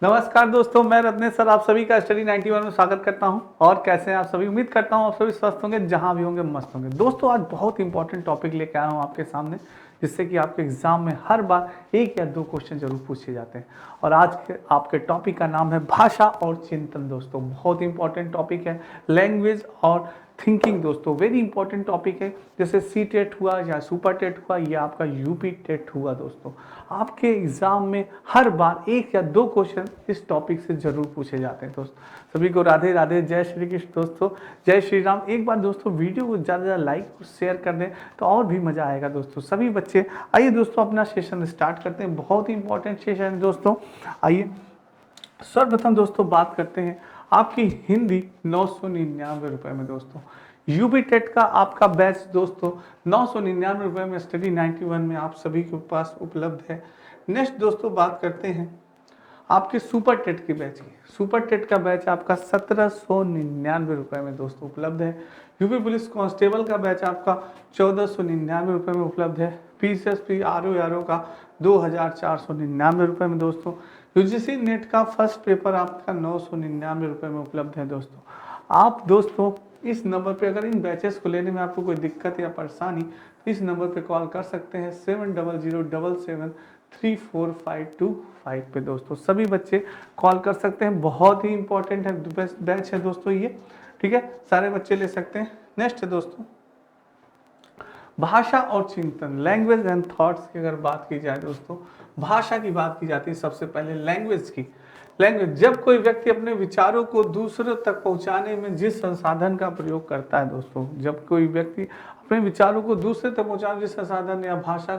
नमस्कार दोस्तों, मैं रत्नेश सर आप सभी का स्टडी 91 में स्वागत करता हूं। और कैसे हैं आप सभी? उम्मीद करता हूं आप सभी स्वस्थ होंगे, जहां भी होंगे मस्त होंगे। दोस्तों, आज बहुत इंपॉर्टेंट टॉपिक लेके आया हूं आपके सामने, जिससे कि आपके एग्जाम में हर बार एक या दो क्वेश्चन जरूर पूछे जाते हैं। और आज के आपके टॉपिक का नाम है भाषा और चिंतन। दोस्तों, बहुत इंपॉर्टेंट टॉपिक है, लैंग्वेज और थिंकिंग। दोस्तों, वेरी इंपॉर्टेंट टॉपिक है। जैसे सी टेट हुआ या सुपर टेट हुआ या आपका यूपी टेट हुआ, दोस्तों आपके एग्जाम में हर बार एक या दो क्वेश्चन इस टॉपिक से जरूर पूछे जाते हैं। दोस्तों, सभी को राधे राधे, जय श्री कृष्ण। दोस्तों, जय श्री राम। एक बार दोस्तों वीडियो को ज़्यादा ज़्यादा लाइक और शेयर कर दें तो और भी मज़ा आएगा। दोस्तों, सभी बच्चे आइए दोस्तों अपना सेशन स्टार्ट करते हैं। बहुत ही इंपॉर्टेंट सेशन है दोस्तों। आइए सर्वप्रथम दोस्तों बात करते हैं आपकी हिंदी 999 रुपये में। दोस्तों, यूपी टेट का आपका बैच दोस्तों 999 रुपये में स्टडी 91 में आप सभी के पास उपलब्ध है। नेक्स्ट दोस्तों बात करते हैं आपके सुपर टेट की बैच की। सुपर टेट का बैच आपका 1799 रुपये में दोस्तों उपलब्ध है। यूपी पुलिस कांस्टेबल का बैच आपका 1499 रुपये में उपलब्ध है। पीसीएसपी आरओ का 2499 रुपये में दोस्तों। यूजीसी नेट का फर्स्ट पेपर आपका 999 रुपये में उपलब्ध है। दोस्तों, आप दोस्तों इस नंबर पे अगर इन बैचेस को लेने में आपको कोई दिक्कत या परेशानी तो इस नंबर पे कॉल कर सकते हैं 7007734525 पे। दोस्तों, सभी बच्चे कॉल कर सकते हैं। बहुत ही इंपॉर्टेंट है बैच है दोस्तों ये, ठीक है, सारे बच्चे ले सकते हैं। नेक्स्ट है दोस्तों भाषा और चिंतन, लैंग्वेज एंड थॉट्स की अगर बात की जाए दोस्तों, भाषा की बात की जाती है सबसे पहले लैंग्वेज की। लैंग्वेज, जब कोई व्यक्ति अपने विचारों को दूसरों तक पहुंचाने में जिस संसाधन का प्रयोग करता है दोस्तों, जब कोई व्यक्ति अपने विचारों को दूसरे तक पहुंचाने जिस संसाधन या भाषा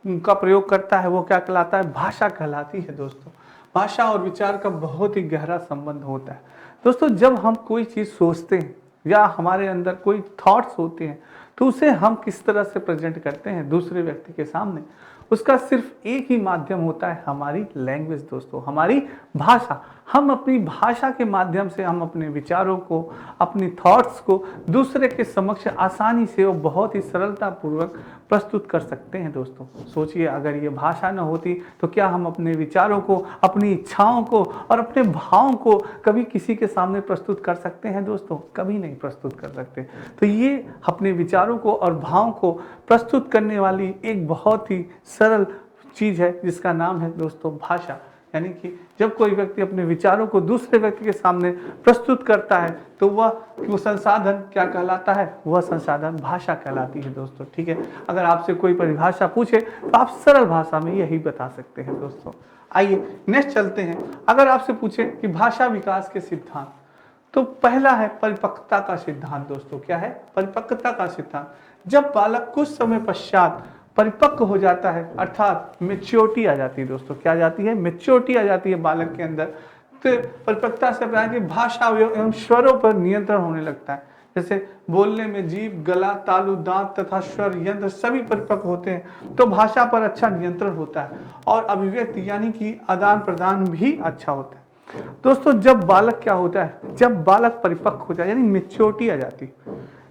का प्रयोग करता है, वो क्या कहलाता है? भाषा कहलाती है। दोस्तों, भाषा और विचार का बहुत ही गहरा संबंध होता है। दोस्तों, जब हम कोई चीज़ सोचते हैं या हमारे अंदर कोई थॉट्स होते हैं तो उसे हम किस तरह से प्रेजेंट करते हैं दूसरे व्यक्ति के सामने, उसका सिर्फ एक ही माध्यम होता है, हमारी लैंग्वेज। दोस्तों, हमारी भाषा। हम अपनी भाषा के माध्यम से हम अपने विचारों को, अपनी थॉट्स को दूसरे के समक्ष आसानी से और बहुत ही सरलता पूर्वक प्रस्तुत कर सकते हैं। दोस्तों, सोचिए अगर ये भाषा न होती तो क्या हम अपने विचारों को, अपनी इच्छाओं को और अपने भावों को कभी किसी के सामने प्रस्तुत कर सकते हैं? दोस्तों, कभी नहीं प्रस्तुत कर सकते। तो ये अपने विचारों को और भावों को प्रस्तुत करने वाली एक बहुत ही सरल चीज़ है जिसका नाम है दोस्तों भाषा। यानी कि जब कोई व्यक्ति अपने विचारों को दूसरे व्यक्ति के सामने प्रस्तुत करता है तो वो संसाधन क्या कहलाता है? वह संसाधन भाषा कहलाती है। दोस्तों, ठीक है, अगर आपसे कोई परिभाषा पूछे तो आप सरल भाषा में यही बता सकते हैं। दोस्तों, आइए नेक्स्ट चलते हैं। अगर आपसे पूछे कि भाषा विकास के सिद्धांत, तो पहला है परिपक्वता का सिद्धांत। दोस्तों, क्या है? परिपक्वता का सिद्धांत। जब बालक कुछ समय पश्चात परिपक्व हो जाता है, अर्थात मेच्योरिटी आ जाती है। दोस्तों, क्या आ जाती है? मेच्योरिटी आ जाती है बालक के अंदर। तो परिपक्वता से कि भाषा एवं स्वरों पर नियंत्रण होने लगता है। जैसे बोलने में जीभ, गला, तालु, दांत तथा स्वर यंत्र सभी परिपक्व होते हैं तो भाषा पर अच्छा नियंत्रण होता है और अभिव्यक्ति यानी कि आदान प्रदान भी अच्छा होता है। दोस्तों, जब बालक क्या होता है? जब बालक परिपक्व हो जाए यानी मेच्योरिटी आ जाती है,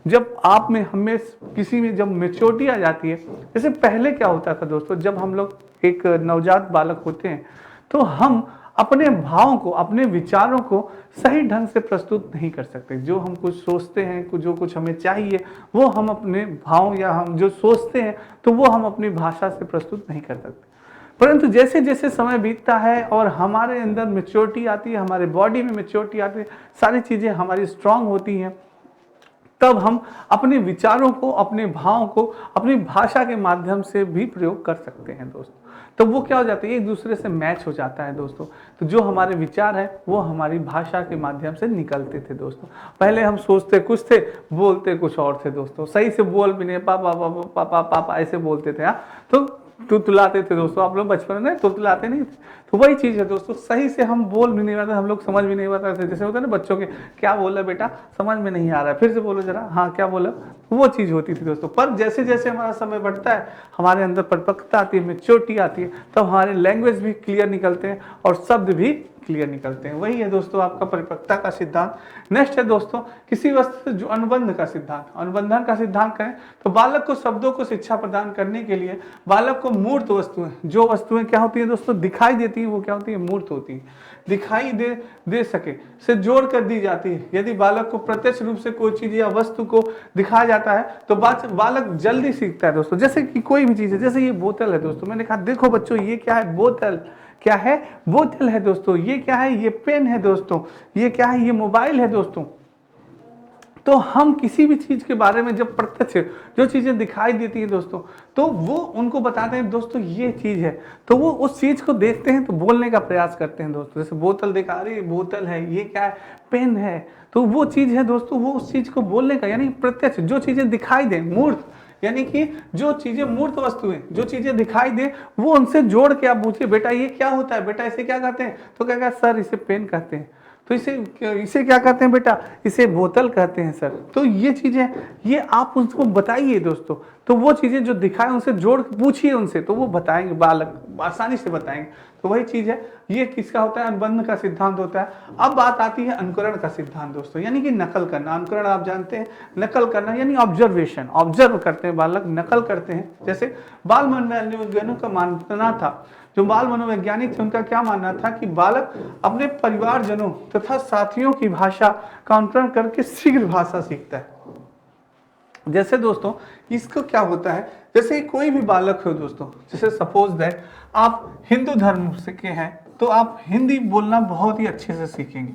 जब आप में हमें किसी में जब मेच्योरिटी आ जाती है। जैसे पहले क्या होता था दोस्तों, जब हम लोग एक नवजात बालक होते हैं तो हम अपने भावों को, अपने विचारों को सही ढंग से प्रस्तुत नहीं कर सकते। जो हम कुछ सोचते हैं, जो कुछ हमें चाहिए, वो हम अपने भाव या हम जो सोचते हैं तो वो हम अपनी भाषा से प्रस्तुत नहीं कर सकते। परंतु जैसे जैसे समय बीतता है और हमारे अंदर मेच्योरिटी आती है, हमारे बॉडी में मेच्योरिटी आती है, सारी चीज़ें हमारी स्ट्रांग होती हैं, तब हम अपने विचारों को, अपने भावों को अपनी भाषा के माध्यम से भी प्रयोग कर सकते हैं। दोस्तों, तो वो क्या हो जाता है? एक दूसरे से मैच हो जाता है। दोस्तों, तो जो हमारे विचार है वो हमारी भाषा के माध्यम से निकलते थे। दोस्तों, पहले हम सोचते कुछ थे, बोलते कुछ और थे। दोस्तों, सही से बोल भी नहीं, पापा पापा पापा पापा ऐसे बोलते थे। तो तुतलाते थे। दोस्तों, आप लोग बचपन में तुतलाते नहीं थे? तो वही चीज़ है दोस्तों, सही से हम बोल भी नहीं पाते, हम लोग समझ भी नहीं पाते थे। जैसे होता है ना बच्चों के, क्या बोला बेटा, समझ में नहीं आ रहा है, फिर से बोलो जरा, हाँ क्या बोला, वो चीज़ होती थी। दोस्तों, पर जैसे जैसे हमारा समय बढ़ता है, हमारे अंदर परिपक्वता आती है, मेच्योरिटी आती है, तब हमारे लैंग्वेज भी क्लियर निकलते हैं और शब्द भी क्लियर निकलते हैं। वही है दोस्तों आपका परिपक्वता का सिद्धांत। नेक्स्ट है दोस्तों किसी वस्तु से जो अनुबंध का सिद्धांत। अनुबंधन का सिद्धांत कहें तो बालक को शब्दों को शिक्षा प्रदान करने के लिए बालक को मूर्त वस्तुएं, जो वस्तुएं क्या होती है दोस्तों दिखाई देती हैं, वो क्या होती है मूर्त होती है, दिखाई दे सके से जोड़ कर दी जाती है। यदि बालक को प्रत्यक्ष रूप से कोई चीज या वस्तु को दिखाया जाता है तो बालक जल्दी सीखता है दोस्तों। जैसे कि कोई भी चीज है, जैसे ये बोतल है दोस्तों, मैंने कहा देखो बच्चों ये क्या है, बोतल क्या है, बोतल है दोस्तों। ये क्या है, ये पेन है दोस्तों। ये क्या है, ये मोबाइल है दोस्तों। तो हम किसी भी चीज के बारे में जब प्रत्यक्ष जो चीजें दिखाई देती है दोस्तों, तो वो उनको बताते हैं दोस्तों ये चीज है, तो वो उस चीज को देखते हैं तो बोलने का प्रयास करते हैं दोस्तों। जैसे बोतल देखा, अरे बोतल है, ये क्या है, पेन है, तो वो चीज है दोस्तों, वो उस चीज को बोलने का, यानी प्रत्यक्ष जो चीजें दिखाई दें, मूर्त, यानी कि जो चीजें मूर्त वस्तुएं जो चीजें दिखाई दे वो उनसे जोड़ के आप पूछिए बेटा ये क्या होता है, बेटा इसे क्या कहते हैं, तो क्या सर इसे पेन कहते हैं, तो इसे क्या कहते हैं बेटा, इसे बोतल कहते हैं सर। तो ये चीजें ये आप उसको बताइए दोस्तों, तो वो चीजें जो दिखाए उनसे जोड़ पूछिए उनसे, तो वो बताएंगे, बालक आसानी से बताएंगे। तो वही चीज है, ये किसका होता है, अनुबंध का सिद्धांत होता है। अब बात आती है अनुकरण का सिद्धांत दोस्तों, यानी कि नकल करना। अनुकरण आप जानते हैं, नकल करना यानी ऑब्जर्वेशन, ऑब्जर्व करते हैं बालक, नकल करते हैं। जैसे बाल मनोवैज्ञानिकों का मानना था, जो बाल मनोवैज्ञानिक थे उनका क्या मानना था कि बालक अपने परिवारजनों तथा साथियों की भाषा का अनुकरण करके शीघ्र भाषा सीखता है। जैसे दोस्तों इसको क्या होता है, जैसे कोई भी बालक हो दोस्तों, जैसे सपोज दैट आप हिंदू धर्म से के हैं तो आप हिंदी बोलना बहुत ही अच्छे से सीखेंगे,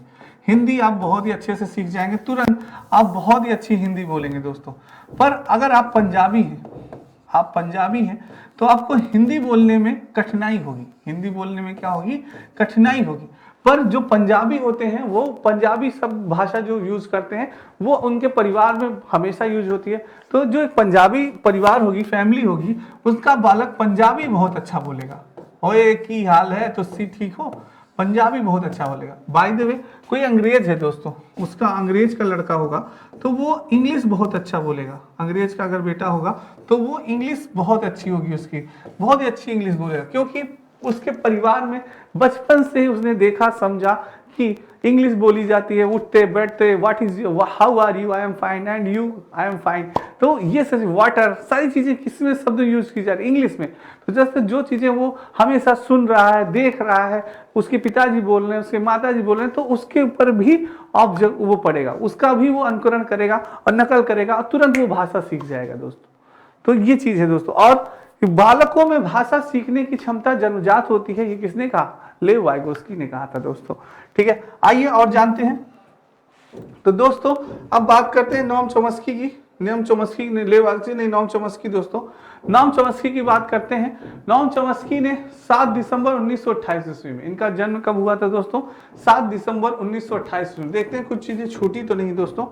हिंदी आप बहुत ही अच्छे से सीख जाएंगे, तुरंत आप बहुत ही अच्छी हिंदी बोलेंगे दोस्तों। पर अगर आप पंजाबी हैं तो आपको हिंदी बोलने में कठिनाई होगी, हिंदी बोलने में क्या होगी, कठिनाई होगी। पर जो पंजाबी होते हैं वो पंजाबी सब भाषा जो यूज करते हैं वो उनके परिवार में हमेशा यूज होती है। तो जो एक पंजाबी परिवार होगी, फैमिली होगी, उसका बालक पंजाबी बहुत अच्छा बोलेगा। ओए की हाल है, तो सी ठीक हो, पंजाबी बहुत अच्छा बोलेगा। बाय द वे कोई अंग्रेज है दोस्तों, उसका अंग्रेज का लड़का होगा तो वो इंग्लिश बहुत अच्छा बोलेगा। अंग्रेज का अगर बेटा होगा तो वो इंग्लिश बहुत अच्छी होगी उसकी, बहुत ही अच्छी इंग्लिश बोलेगा, क्योंकि उसके परिवार में बचपन से ही उसने देखा समझा कि इंग्लिश बोली जाती है, उठते बैठते, what is how are you, I am fine, and you, I am fine. तो ये सब वाटर सारी चीजें किसमें शब्द यूज की जा रही है, इंग्लिश में। तो जैसे जो चीजें वो हमेशा सुन रहा है, देख रहा है, उसके पिताजी बोल रहे हैं, उसके माताजी बोल रहे हैं, तो उसके ऊपर भी ऑब्जर्व वो पड़ेगा, उसका भी वो अनुकरण करेगा और नकल करेगा और तुरंत वो भाषा सीख जाएगा दोस्तों। तो ये चीज है दोस्तों। और बालकों में भाषा सीखने की क्षमता जन्मजात होती है, ये किसने कहा, लेव वाइगोस्की ने कहा था दोस्तों। ठीक है, आइए और जानते हैं। तो दोस्तों अब बात करते हैं नोम चॉम्स्की की। नोम चॉम्स्की ने, लेव वाइगोस्की नहीं, नोम चॉम्स्की दोस्तों, नोम चॉम्स्की की बात करते हैं। नोम चॉम्स्की ने 7 दिसंबर 1928 ईस्वी में, इनका जन्म कब हुआ था दोस्तों, 7 दिसंबर 1928 ईस्वी में। देखते हैं कुछ चीजें छूटी तो नहीं दोस्तों।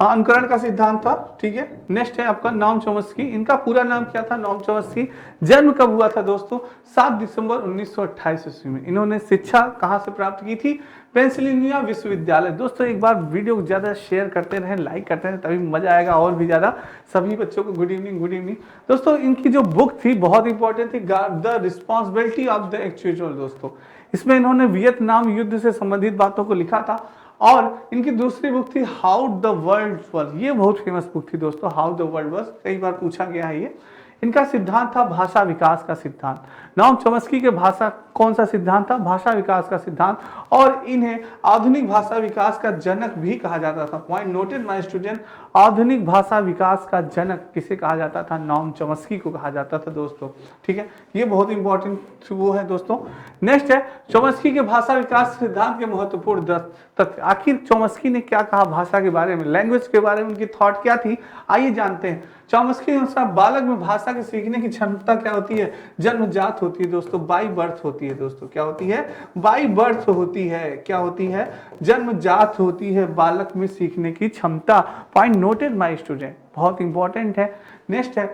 अनुकरण का सिद्धांत था, ठीक है। नेक्स्ट है आपका नोम चॉम्स्की, इनका पूरा नाम क्या था, नोम चॉम्स्की। जन्म कब हुआ था दोस्तों, 7 दिसंबर 1928 ईस्वी में। इन्होंने शिक्षा कहां से प्राप्त की थी, पेंसिल्वेनिया विश्वविद्यालय। दोस्तों एक बार वीडियो को ज्यादा शेयर करते रहें, लाइक करते रहें, तभी मजा आएगा और भी ज्यादा। सभी बच्चों को गुड इवनिंग, गुड इवनिंग। दोस्तों इनकी जो बुक थी बहुत इंपॉर्टेंट थी, the responsibility of the actual दोस्तों। इसमें इन्होंने वियतनाम युद्ध से संबंधित बातों को लिखा था। और इनकी दूसरी बुक थी हाउ द वर्ल्ड वाज, ये बहुत फेमस बुक थी दोस्तों, हाउ द वर्ल्ड वाज, कई बार पूछा गया है ये। इनका सिद्धांत था भाषा विकास का सिद्धांत। नोम चॉम्स्की के भाषा कौन सा सिद्धांत था, भाषा विकास का सिद्धांत। और इन्हें आधुनिक भाषा विकास का जनक भी कहा जाता था। पॉइंट नोटेड माय स्टूडेंट, आधुनिक भाषा विकास का जनक किसे कहा जाता था, नोम चॉम्स्की को कहा जाता था दोस्तों। ठीक है, ये बहुत इंपॉर्टेंट वो है दोस्तों। नेक्स्ट है चॉम्स्की के भाषा विकास सिद्धांत के महत्वपूर्ण तथ्य। आखिर चॉम्स्की ने क्या कहा भाषा के बारे में, लैंग्वेज के बारे में उनकी थॉट क्या थी, आइए जानते हैं। चॉम्स्की के अनुसार बालक में भाषा के सीखने की क्षमता क्या होती है, जन्मजात होती है दोस्तों, बाई बर्थ होती है दोस्तों। क्या होती है, बाई बर्थ होती है। क्या होती है, जन्मजात होती है बालक में सीखने की क्षमता। पॉइंट नोटेड माय स्टूडेंट, बहुत इंपॉर्टेंट है। नेक्स्ट है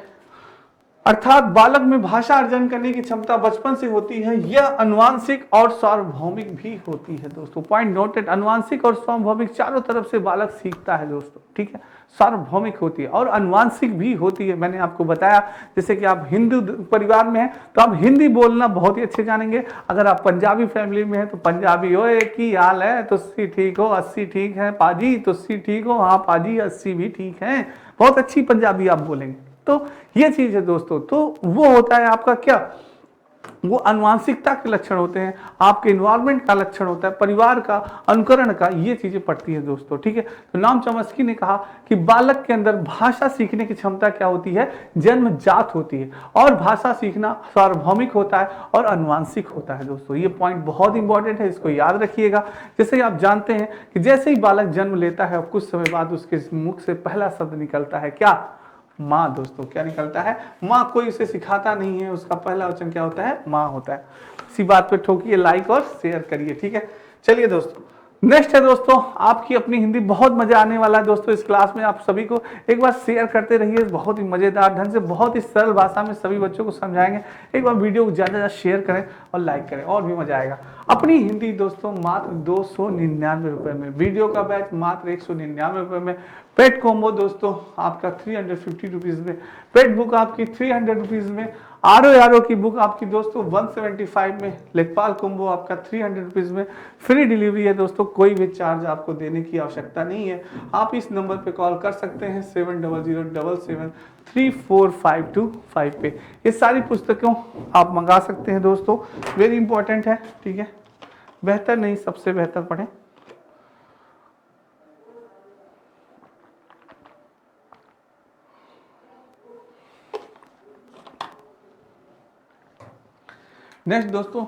अर्थात बालक में भाषा अर्जन करने की क्षमता बचपन से होती है। यह अनुवांशिक और सार्वभौमिक भी होती है दोस्तों। पॉइंट नोटेड, अनुवांशिक और सार्वभौमिक चारों तरफ से बालक सीखता है दोस्तों, ठीक है। सार्वभौमिक होती है और अनुवांशिक भी होती है। मैंने आपको बताया, जैसे कि आप हिंदू परिवार में हैं तो आप हिंदी बोलना बहुत ही अच्छे जानेंगे। अगर आप पंजाबी फैमिली में हैं तो पंजाबी, ओए की हाल है, तुस्सी ठीक हो, 80 ठीक है पाजी, तुस्सी ठीक हो, हाँ पाजी 80 भी ठीक है, बहुत अच्छी पंजाबी आप बोलेंगे। तो ये चीज है दोस्तों। तो वो होता है आपका क्या, वो अनुवांशिकता के लक्षण होते हैं, आपके इन्वायरमेंट का लक्षण होता है, परिवार का, अनुकरण का, ये चीजें पड़ती है दोस्तों, ठीक है। तो नॉम चॉम्स्की ने कहा कि बालक के अंदर भाषा सीखने की क्षमता क्या होती है, जन्मजात होती है, और भाषा सीखना सार्वभौमिक होता है और अनुवांशिक होता है दोस्तों। ये पॉइंट बहुत इंपॉर्टेंट है, इसको याद रखिएगा। जैसे आप जानते हैं कि जैसे ही बालक जन्म लेता है और कुछ समय बाद उसके मुख से पहला शब्द निकलता है, क्या, माँ दोस्तों। क्या निकलता है, माँ। कोई उसे सिखाता नहीं है, उसका पहला वचन क्या होता है, माँ होता है। इसी बात पे ठोकिए लाइक और शेयर करिए, ठीक है। चलिए दोस्तों, नेक्स्ट है दोस्तों आपकी अपनी हिंदी। बहुत मजा आने वाला है दोस्तों इस क्लास में। आप सभी को एक बार शेयर करते रहिए, बहुत ही मजेदार ढंग से, बहुत ही सरल भाषा में सभी बच्चों को समझाएंगे। एक बार वीडियो को ज्यादा ज्यादा शेयर करें और लाइक करें, और भी मजा आएगा। अपनी हिंदी दोस्तों मात्र 299 रुपए में, वीडियो का बैच मात्र 199 रुपए में, पेड कॉम्बो दोस्तों आपका 350 रुपीज में, पेड बुक आपकी 300 रुपीज में, आर की बुक आपकी दोस्तों 175 में, लेखपाल कॉम्बो आपका 300 रुपीज में, फ्री डिलीवरी है दोस्तों, कोई भी चार्ज आपको देने की आवश्यकता नहीं है। आप इस नंबर पे कॉल कर सकते हैं 7007734525 पे। ये सारी पुस्तकों आप मंगा सकते हैं दोस्तों, वेरी इंपॉर्टेंट है, ठीक है। बेहतर नहीं, सबसे बेहतर पढ़ें। नेक्स्ट दोस्तों,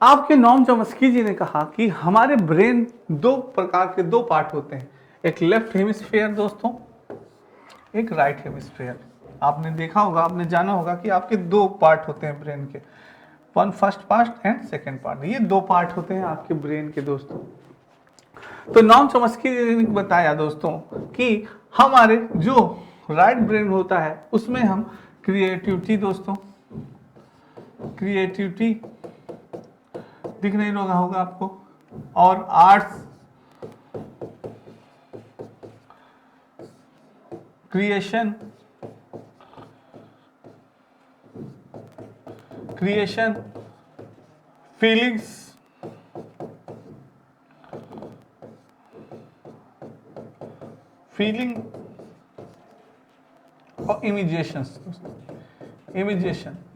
आपके नॉम चॉम्स्की जी ने कहा कि हमारे ब्रेन दो प्रकार के, दो पार्ट होते हैं, एक लेफ्ट हेमिस्फीयर दोस्तों, एक राइट हेमिस्फीयर। आपने देखा होगा, आपने जाना होगा कि आपके दो पार्ट होते हैं ब्रेन के, one first part and second part. ये दो पार्ट होते हैं आपके ब्रेन के दोस्तों। तो नॉम चॉम्स्की जी ने बताया दोस्तों कि हमारे जो राइट ब्रेन होता है उसमें हम क्रिएटिविटी दोस्तों, क्रिएटिविटी दिख नहीं रहा होगा आपको, और आर्ट्स, क्रिएशन, फीलिंग्स, और इमेजिनेशन,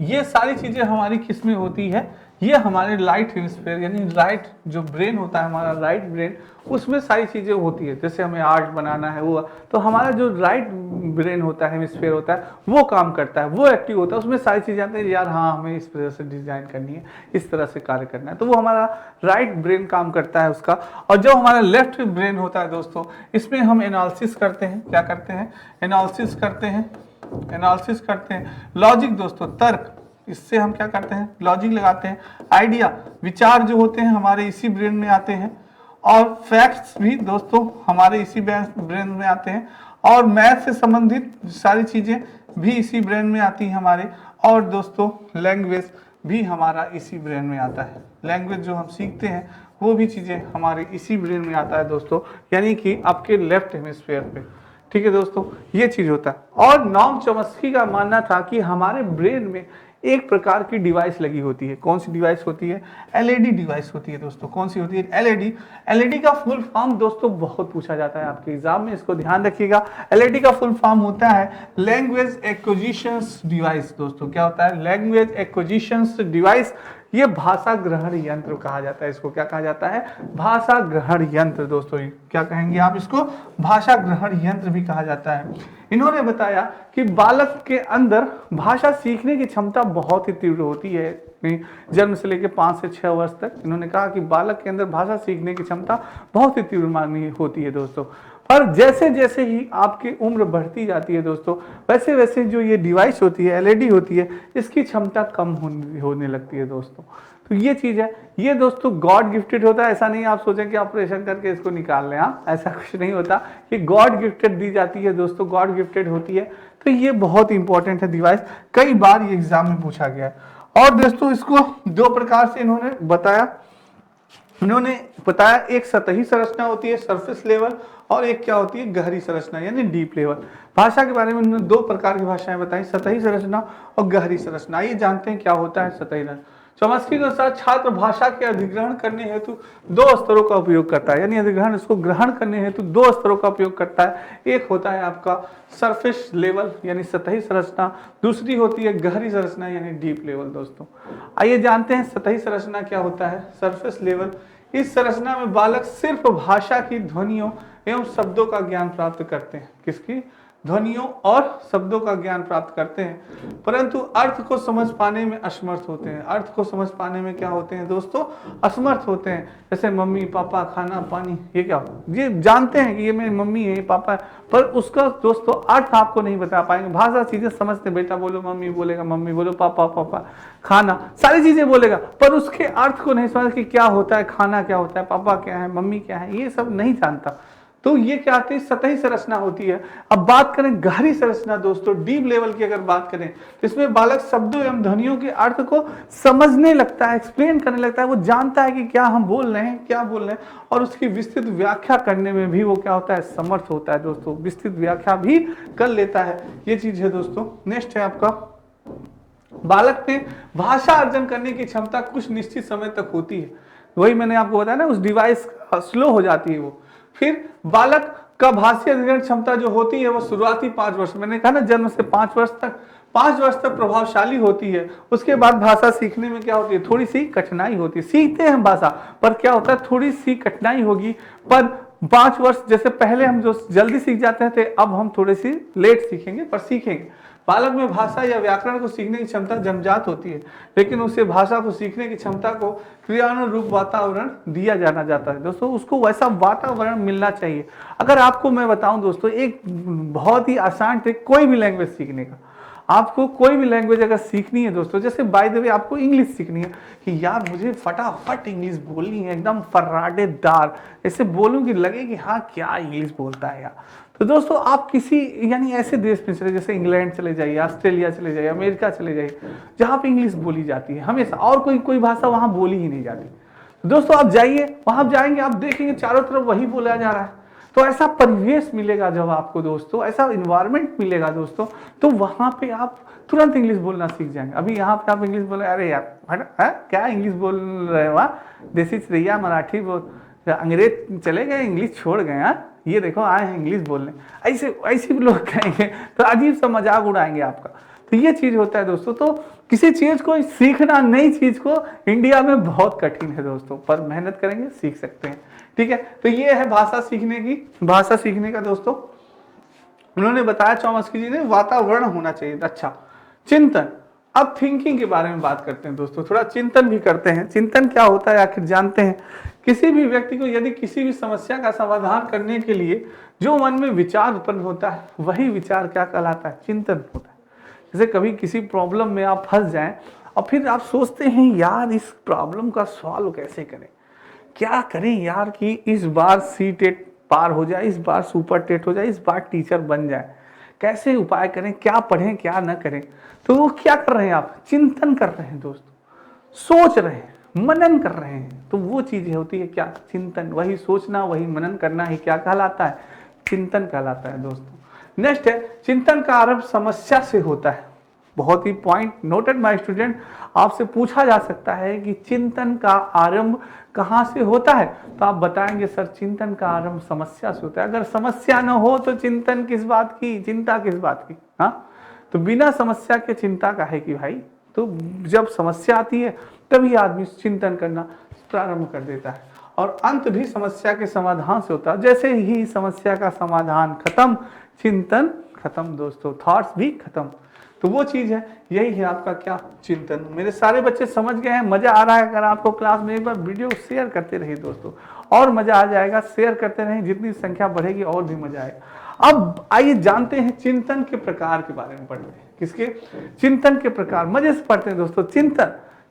ये सारी चीजें हमारी किस में होती है, ये हमारे राइट हेमिस्फीयर यानी राइट जो ब्रेन होता है हमारा, राइट ब्रेन, उसमें सारी चीजें होती है। जैसे हमें आर्ट बनाना है वो, तो हमारा जो राइट ब्रेन होता है, हेमिस्फीयर होता है, वो काम करता है, वो एक्टिव होता है, उसमें सारी चीजें आती हैं, यार हाँ हमें इस तरह से डिजाइन करनी है, इस तरह से कार्य करना है, तो वो हमारा राइट ब्रेन काम करता है उसका। और जो हमारा लेफ्ट ब्रेन होता है दोस्तों, इसमें हम एनालिसिस करते हैं, क्या करते हैं, एनालिसिस करते हैं, लॉजिक दोस्तों, तर्क, इससे हम क्या करते हैं, लॉजिक लगाते हैं, आइडिया, विचार जो होते हैं हमारे इसी ब्रेन में आते हैं, और फैक्ट्स भी दोस्तों हमारे इसी ब्रेन में आते हैं, और मैथ से संबंधित सारी चीजें भी इसी ब्रेन में आती हैं हमारे, और दोस्तों लैंग्वेज भी हमारा इसी ब्रेन में आता है। लैंग्वेज जो हम सीखते हैं वो भी चीजें हमारे इसी ब्रेन में आता है दोस्तों, यानी कि आपके लेफ्ट हेमिस्फीयर पे, ठीक है दोस्तों, ये चीज होता है। और नॉम चॉम्स्की का मानना था कि हमारे ब्रेन में एक प्रकार की डिवाइस लगी होती है। कौन सी डिवाइस होती है, एलईडी डिवाइस होती है दोस्तों। कौन सी होती है, एलईडी। एलईडी का फुल फॉर्म दोस्तों बहुत पूछा जाता है आपके एग्जाम में, इसको ध्यान रखिएगा। एलईडी का फुल फॉर्म होता है लैंग्वेज एक्विजिशंस डिवाइस दोस्तों। क्या होता है, लैंग्वेज एक्विजिशंस डिवाइस। ये भाषा ग्रहण यंत्र कहा जाता है इसको। क्या कहा जाता है, भाषा ग्रहण यंत्र दोस्तों। क्या कहेंगे आप इसको, भाषा ग्रहण यंत्र भी कहा जाता है। इन्होंने बताया कि बालक के अंदर भाषा सीखने की क्षमता बहुत ही तीव्र होती है, जन्म से लेकर 5 से 6 वर्ष तक। इन्होंने कहा कि बालक के अंदर भाषा सीखने की क्षमता बहुत ही तीव्र मानी होती है दोस्तों। पर जैसे जैसे ही आपकी उम्र बढ़ती जाती है दोस्तों, वैसे वैसे जो ये डिवाइस होती है, एलईडी होती है, इसकी क्षमता कम होने लगती है दोस्तों। तो ये चीज है, ये दोस्तों गॉड गिफ्टेड होता है। ऐसा नहीं आप सोचें कि ऑपरेशन करके इसको निकाल लें, हाँ, ऐसा कुछ नहीं होता। ये गॉड गिफ्टेड दी जाती है दोस्तों, गॉड गिफ्टेड होती है। तो ये बहुत इंपॉर्टेंट है डिवाइस, कई बार ये एग्जाम में पूछा गया है। और दोस्तों इसको दो प्रकार से इन्होंने बताया, एक सतही संरचना होती है सरफेस लेवल, और एक क्या होती है गहरी संरचना यानी डीप लेवल। भाषा के बारे में उन्होंने दो प्रकार की भाषाएं बताई, सतही संरचना और गहरी संरचना। आइए जानते हैं क्या होता है सतही संरचना। चॉम्स्की के अनुसार छात्र भाषा के अधिग्रहण करने हेतु दो स्तरों का उपयोग करता है, यानी अधिग्रहण इसको ग्रहण करने हेतु दो स्तरों का उपयोग करता है। एक होता है आपका सरफेस लेवल यानी सतही संरचना, दूसरी होती है गहरी संरचना यानी डीप लेवल। दोस्तों आइए जानते हैं सतही संरचना क्या होता है। सरफेस लेवल, इस संरचना में बालक सिर्फ भाषा की ध्वनियों एवं शब्दों का ज्ञान प्राप्त करते हैं। किसकी? ध्वनियों और शब्दों का ज्ञान प्राप्त करते हैं, परंतु अर्थ को समझ पाने में असमर्थ होते हैं। अर्थ को समझ पाने में क्या होते हैं दोस्तों? असमर्थ होते हैं। जैसे मम्मी पापा खाना पानी, ये क्या होता है? ये जानते हैं कि ये मेरी मम्मी है, ये पापा है, पर उसका दोस्तों अर्थ आपको नहीं बता पाएंगे। भाषा चीजें समझते, बेटा बोलो मम्मी, बोलेगा मम्मी, बोलो पापा पापा, खाना, सारी चीजें बोलेगा, पर उसके अर्थ को नहीं समझ कि क्या होता है, खाना क्या होता है, पापा क्या है, मम्मी क्या है, ये सब नहीं जानता। तो ये क्या आती है? सतही संरचना होती है। अब बात करें गहरी संरचना दोस्तों, डीप लेवल की अगर बात करें तो इसमें बालक शब्दों एवं ध्वनियों के अर्थ को समझने लगता है, एक्सप्लेन करने लगता है। वो जानता है कि क्या हम बोल रहे हैं, क्या बोल रहे हैं, और उसकी विस्तृत व्याख्या करने में भी वो क्या होता है? समर्थ होता है। दोस्तों विस्तृत व्याख्या भी कर लेता है, ये चीज है दोस्तों। नेक्स्ट है आपका, बालक में भाषा अर्जन करने की क्षमता कुछ निश्चित समय तक होती है। वही मैंने आपको बताया ना, उस डिवाइस स्लो हो जाती है वो। फिर बालक का भाषा अधिग्रहण क्षमता जो होती है वो शुरुआती 5 वर्ष, मैंने कहा ना जन्म से 5 वर्ष तक प्रभावशाली होती है। उसके बाद भाषा सीखने में क्या होती है? थोड़ी सी कठिनाई होती है। सीखते हैं भाषा, पर क्या होता है? थोड़ी सी कठिनाई होगी। पर 5 वर्ष, जैसे पहले हम जो जल्दी सीख जाते थे, अब हम थोड़ी सी लेट सीखेंगे, पर सीखेंगे। बालक में भाषा या व्याकरण को सीखने की क्षमता जन्मजात होती है, लेकिन उसे भाषा को सीखने की क्षमता को क्रियानुरूप वातावरण दिया जाना जाता है। दोस्तों उसको वैसा वातावरण मिलना चाहिए। अगर आपको मैं बताऊं दोस्तों, एक बहुत ही आसान ट्रिक कोई भी लैंग्वेज सीखने का, आपको कोई भी लैंग्वेज अगर सीखनी है दोस्तों, जैसे बाय द वे आपको इंग्लिश सीखनी है कि यार मुझे फटाफट इंग्लिश बोलनी है, एकदम फर्राटेदार, ऐसे बोलूं कि लगे कि हाँ क्या इंग्लिश बोलता है यार। तो दोस्तों आप किसी यानी ऐसे देश में चले, जैसे इंग्लैंड चले जाइए, ऑस्ट्रेलिया चले जाइए, अमेरिका चले जाइए, जहाँ पे इंग्लिश बोली जाती है हमेशा, और कोई भाषा वहाँ बोली ही नहीं जाती। तो दोस्तों आप जाइए, वहाँ जाएंगे, आप देखेंगे चारों तरफ वही बोला जा रहा है। तो ऐसा परिवेश मिलेगा जब आपको दोस्तों, ऐसा इन्वायरमेंट मिलेगा दोस्तों, तो वहाँ पे आप तुरंत इंग्लिश बोलना सीख जाएंगे। अभी यहाँ पे आप इंग्लिश बोले, अरे यार क्या इंग्लिश बोल रहे हो, वहाँ देसी चिड़ैया मराठी बोल, अंग्रेज चले गए, इंग्लिश छोड़ गए, हाँ ये देखो आए हैं इंग्लिश बोलने, ऐसे भी लोग कहेंगे, तो अजीब सा मजाक उड़ाएंगे आपका। तो ये चीज होता है दोस्तों। तो किसी चीज को सीखना, नई चीज को इंडिया में बहुत कठिन है दोस्तों, पर मेहनत करेंगे सीख सकते हैं। ठीक है, तो ये है भाषा सीखने का दोस्तों। उन्होंने बताया चॉम्स्की जी ने, वातावरण होना चाहिए। अच्छा, चिंतन। अब थिंकिंग के बारे में बात करते हैं दोस्तों, थोड़ा चिंतन भी करते हैं। चिंतन क्या होता है आखिर जानते हैं? किसी भी व्यक्ति को यदि किसी भी समस्या का समाधान करने के लिए जो मन में विचार उत्पन्न होता है, वही विचार क्या कहलाता है? चिंतन होता है। जैसे कभी किसी प्रॉब्लम में आप फंस जाएं और फिर आप सोचते हैं यार इस प्रॉब्लम का सॉल्व कैसे करें, क्या करें यार कि इस बार सी टेट पार हो जाए, इस बार सुपर टेट हो जाए, इस बार टीचर बन जाए, कैसे उपाय करें, क्या पढ़ें क्या न करें। तो वो क्या कर रहे हैं? आप चिंतन कर रहे हैं दोस्तों, सोच रहे हैं, मनन कर रहे हैं। तो वो चीज होती है क्या? चिंतन। वही सोचना, वही मनन करना ही क्या कहलाता है? चिंतन कहलाता है दोस्तों। नेक्स्ट है, चिंतन का आरंभ समस्या से होता है। बहुत ही पॉइंट नोटेड माय स्टूडेंट, आपसे पूछा जा सकता है कि चिंतन का आरंभ कहाँ से होता है, तो आप बताएंगे सर चिंतन का आरंभ समस्या से होता है। अगर समस्या न हो तो चिंतन किस बात की, चिंता किस बात की? हाँ, तो बिना समस्या के चिंता का है कि भाई, तो जब समस्या आती है तभी आदमी चिंतन करना प्रारंभ कर देता है, और अंत भी समस्या के समाधान से होता है। जैसे ही समस्या का समाधान खत्म, चिंतन खत्म दोस्तों, थॉट्स भी खत्म। तो वो चीज है, यही है आपका क्या? चिंतन। मेरे सारे बच्चे समझ गए हैं, मजा आ रहा है? अगर आपको क्लास में एक बार वीडियो शेयर करते रहिए दोस्तों, और मजा आ जाएगा। शेयर करते रहें, जितनी संख्या बढ़ेगी और भी मजा आएगा। अब आइए जानते हैं चिंतन के प्रकार के बारे में पढ़ते हैं। किसके? चिंतन के प्रकार। मजे से पढ़ते हैं दोस्तों।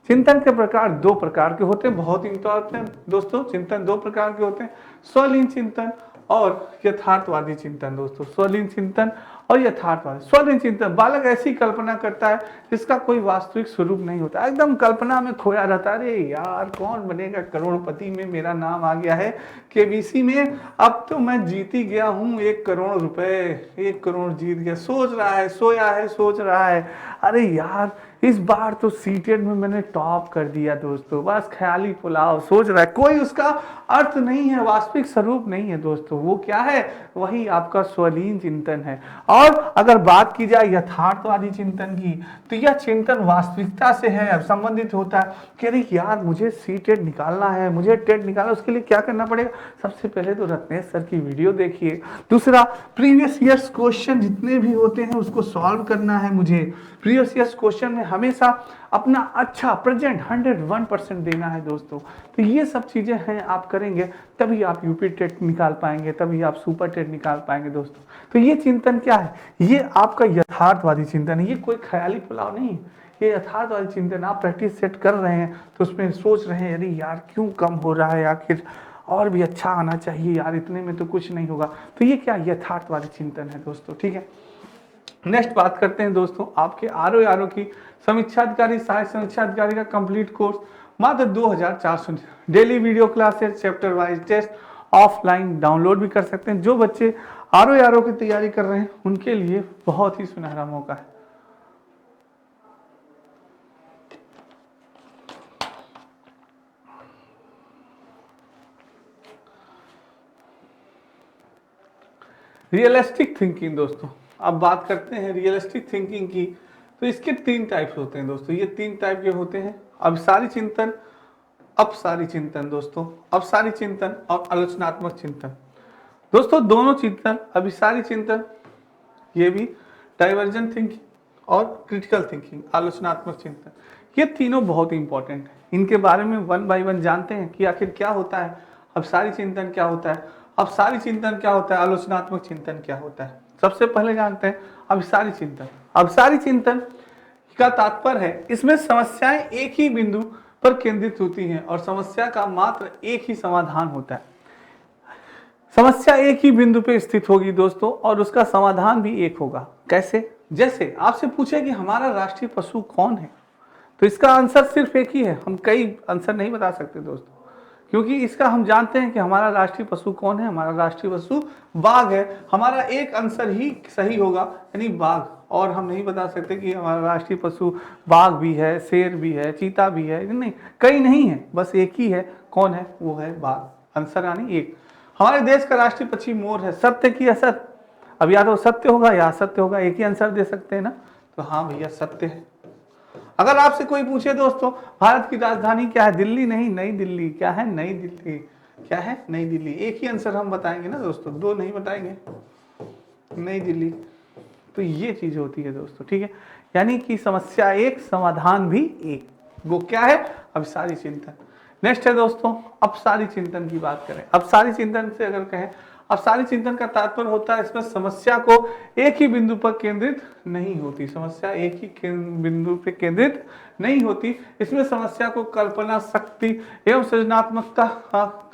चिंतन के प्रकार 2 प्रकार के होते हैं, बहुत इंपॉर्टेंट दोस्तों। चिंतन 2 प्रकार के होते हैं, स्वलीन चिंतन और यथार्थवादी चिंतन दोस्तों। स्वलीन चिंतन और यथार्थवादी। स्वलिंग चिंतन, बालक ऐसी कल्पना करता है जिसका कोई वास्तविक स्वरूप नहीं होता, एकदम कल्पना में खोया रहता है। अरे यार कौन बनेगा करोड़पति, में मेरा नाम आ गया है केबीसी में, अब तो मैं जीत ही गया हूँ 1 करोड़ रुपए, 1 करोड़ जीत गया। सोच रहा है, सोया है, सोच रहा है अरे यार इस बार तो सीटेट में मैंने टॉप कर दिया दोस्तों। बस ख्याली पुलाव सोच रहा है, कोई उसका अर्थ नहीं है, वास्तविक स्वरूप नहीं है दोस्तों। वो क्या है, वही आपका स्वलीन चिंतन है। और अगर बात की जाए यथार्थवादी चिंतन की, तो यह चिंतन वास्तविकता से है संबंधित होता है कि अरे यार मुझे सीटेट निकालना है, मुझे टेट निकालना, उसके लिए क्या करना पड़ेगा। सबसे पहले तो रत्नेश सर की वीडियो देखिए, दूसरा प्रीवियस ईयर्स क्वेश्चन जितने भी होते हैं उसको सॉल्व करना है मुझे। प्रीवियस ईयर्स क्वेश्चन में हमेशा अपना अच्छा प्रेजेंट 101% देना है दोस्तों। तो ये सब चीजें हैं, आप करेंगे तभी आप यूपी टेट निकाल पाएंगे, तभी आप सुपर टेट निकाल पाएंगे दोस्तों। तो ये चिंतन क्या है, ये आपका यथार्थवादी चिंतन है, ये कोई ख्याली पुलाव नहीं है, ये यथार्थवादी चिंतन। आप प्रैक्टिस सेट कर रहे हैं तो उसमें सोच रहे हैं अरे यार क्यों कम हो रहा है, आखिर और भी अच्छा आना चाहिए यार, इतने में तो कुछ नहीं होगा। तो ये क्या यथार्थवादी चिंतन है दोस्तों, ठीक है। नेक्स्ट बात करते हैं दोस्तों आपके आरओ की समीक्षा अधिकारी, सहायक समीक्षा अधिकारी का कंप्लीट कोर्स मात्र 2400। Daily video classes, chapter wise test offline download भी कर सकते हैं। जो बच्चे आरओ की तैयारी कर रहे हैं उनके लिए बहुत ही सुनहरा मौका है। रियलिस्टिक थिंकिंग दोस्तों, अब बात करते हैं रियलिस्टिक थिंकिंग की। तो इसके 3 टाइप्स होते हैं दोस्तों, ये 3 टाइप के होते हैं, अभिसारी चिंतन, अपसारी चिंतन दोस्तों, अपसारी चिंतन और आलोचनात्मक चिंतन। दोस्तों दोनों चिंतन, अभिसारी चिंतन ये भी, डाइवर्जेंट थिंकिंग और क्रिटिकल थिंकिंग, आलोचनात्मक चिंतन, ये तीनों बहुत इंपॉर्टेंट है। इनके बारे में 1 बाय 1 जानते हैं कि आखिर क्या होता है, अपसारी चिंतन क्या होता है, अपसारी चिंतन क्या होता है, आलोचनात्मक चिंतन क्या होता है। सबसे पहले जानते हैं अभिसारी चिंतन। अभिसारी चिंतन का तात्पर्य है इसमें समस्याएं एक ही बिंदु पर केंद्रित होती हैं और समस्या का मात्र एक ही समाधान होता है। समस्या एक ही बिंदु पे स्थित होगी दोस्तों और उसका समाधान भी एक होगा। कैसे, जैसे आपसे पूछे कि हमारा राष्ट्रीय पशु कौन है, तो इसका आंसर सिर्फ एक ही है, हम कई आंसर नहीं बता सकते दोस्तों, क्योंकि इसका हम जानते हैं कि हमारा राष्ट्रीय पशु कौन है, हमारा राष्ट्रीय पशु बाघ है। हमारा एक आंसर ही सही होगा, यानी बाघ, और हम नहीं बता सकते कि हमारा राष्ट्रीय पशु बाघ भी है, शेर भी है, चीता भी है, नहीं, कई नहीं है, बस एक ही है। कौन है, वो है बाघ। आंसर यानी एक। हमारे देश का राष्ट्रीय पक्षी मोर है, सत्य की असत, अब या तो सत्य होगा या असत्य होगा, एक ही आंसर दे सकते हैं ना, तो हाँ भैया सत्य है। अगर आपसे कोई पूछे दोस्तों भारत की राजधानी क्या है, दिल्ली नहीं, नई दिल्ली। क्या है, नई दिल्ली। क्या है, नई दिल्ली। एक ही आंसर हम बताएंगे ना दोस्तों, 2 नहीं बताएंगे, नई दिल्ली। तो ये चीज होती है दोस्तों, ठीक है, यानी कि समस्या एक, समाधान भी एक, वो क्या है, अभिसारी चिंतन। नेक्स्ट है दोस्तों अपसारी चिंतन की बात करें। अपसारी चिंतन से अगर कहें, अपसारी चिंतन का तात्पर्य होता है इसमें समस्या को एक ही बिंदु पर केंद्रित नहीं होती, समस्या एक ही बिंदु पर केंद्रित नहीं होती। इसमें समस्या को कल्पना शक्ति एवं सृजनात्मकता,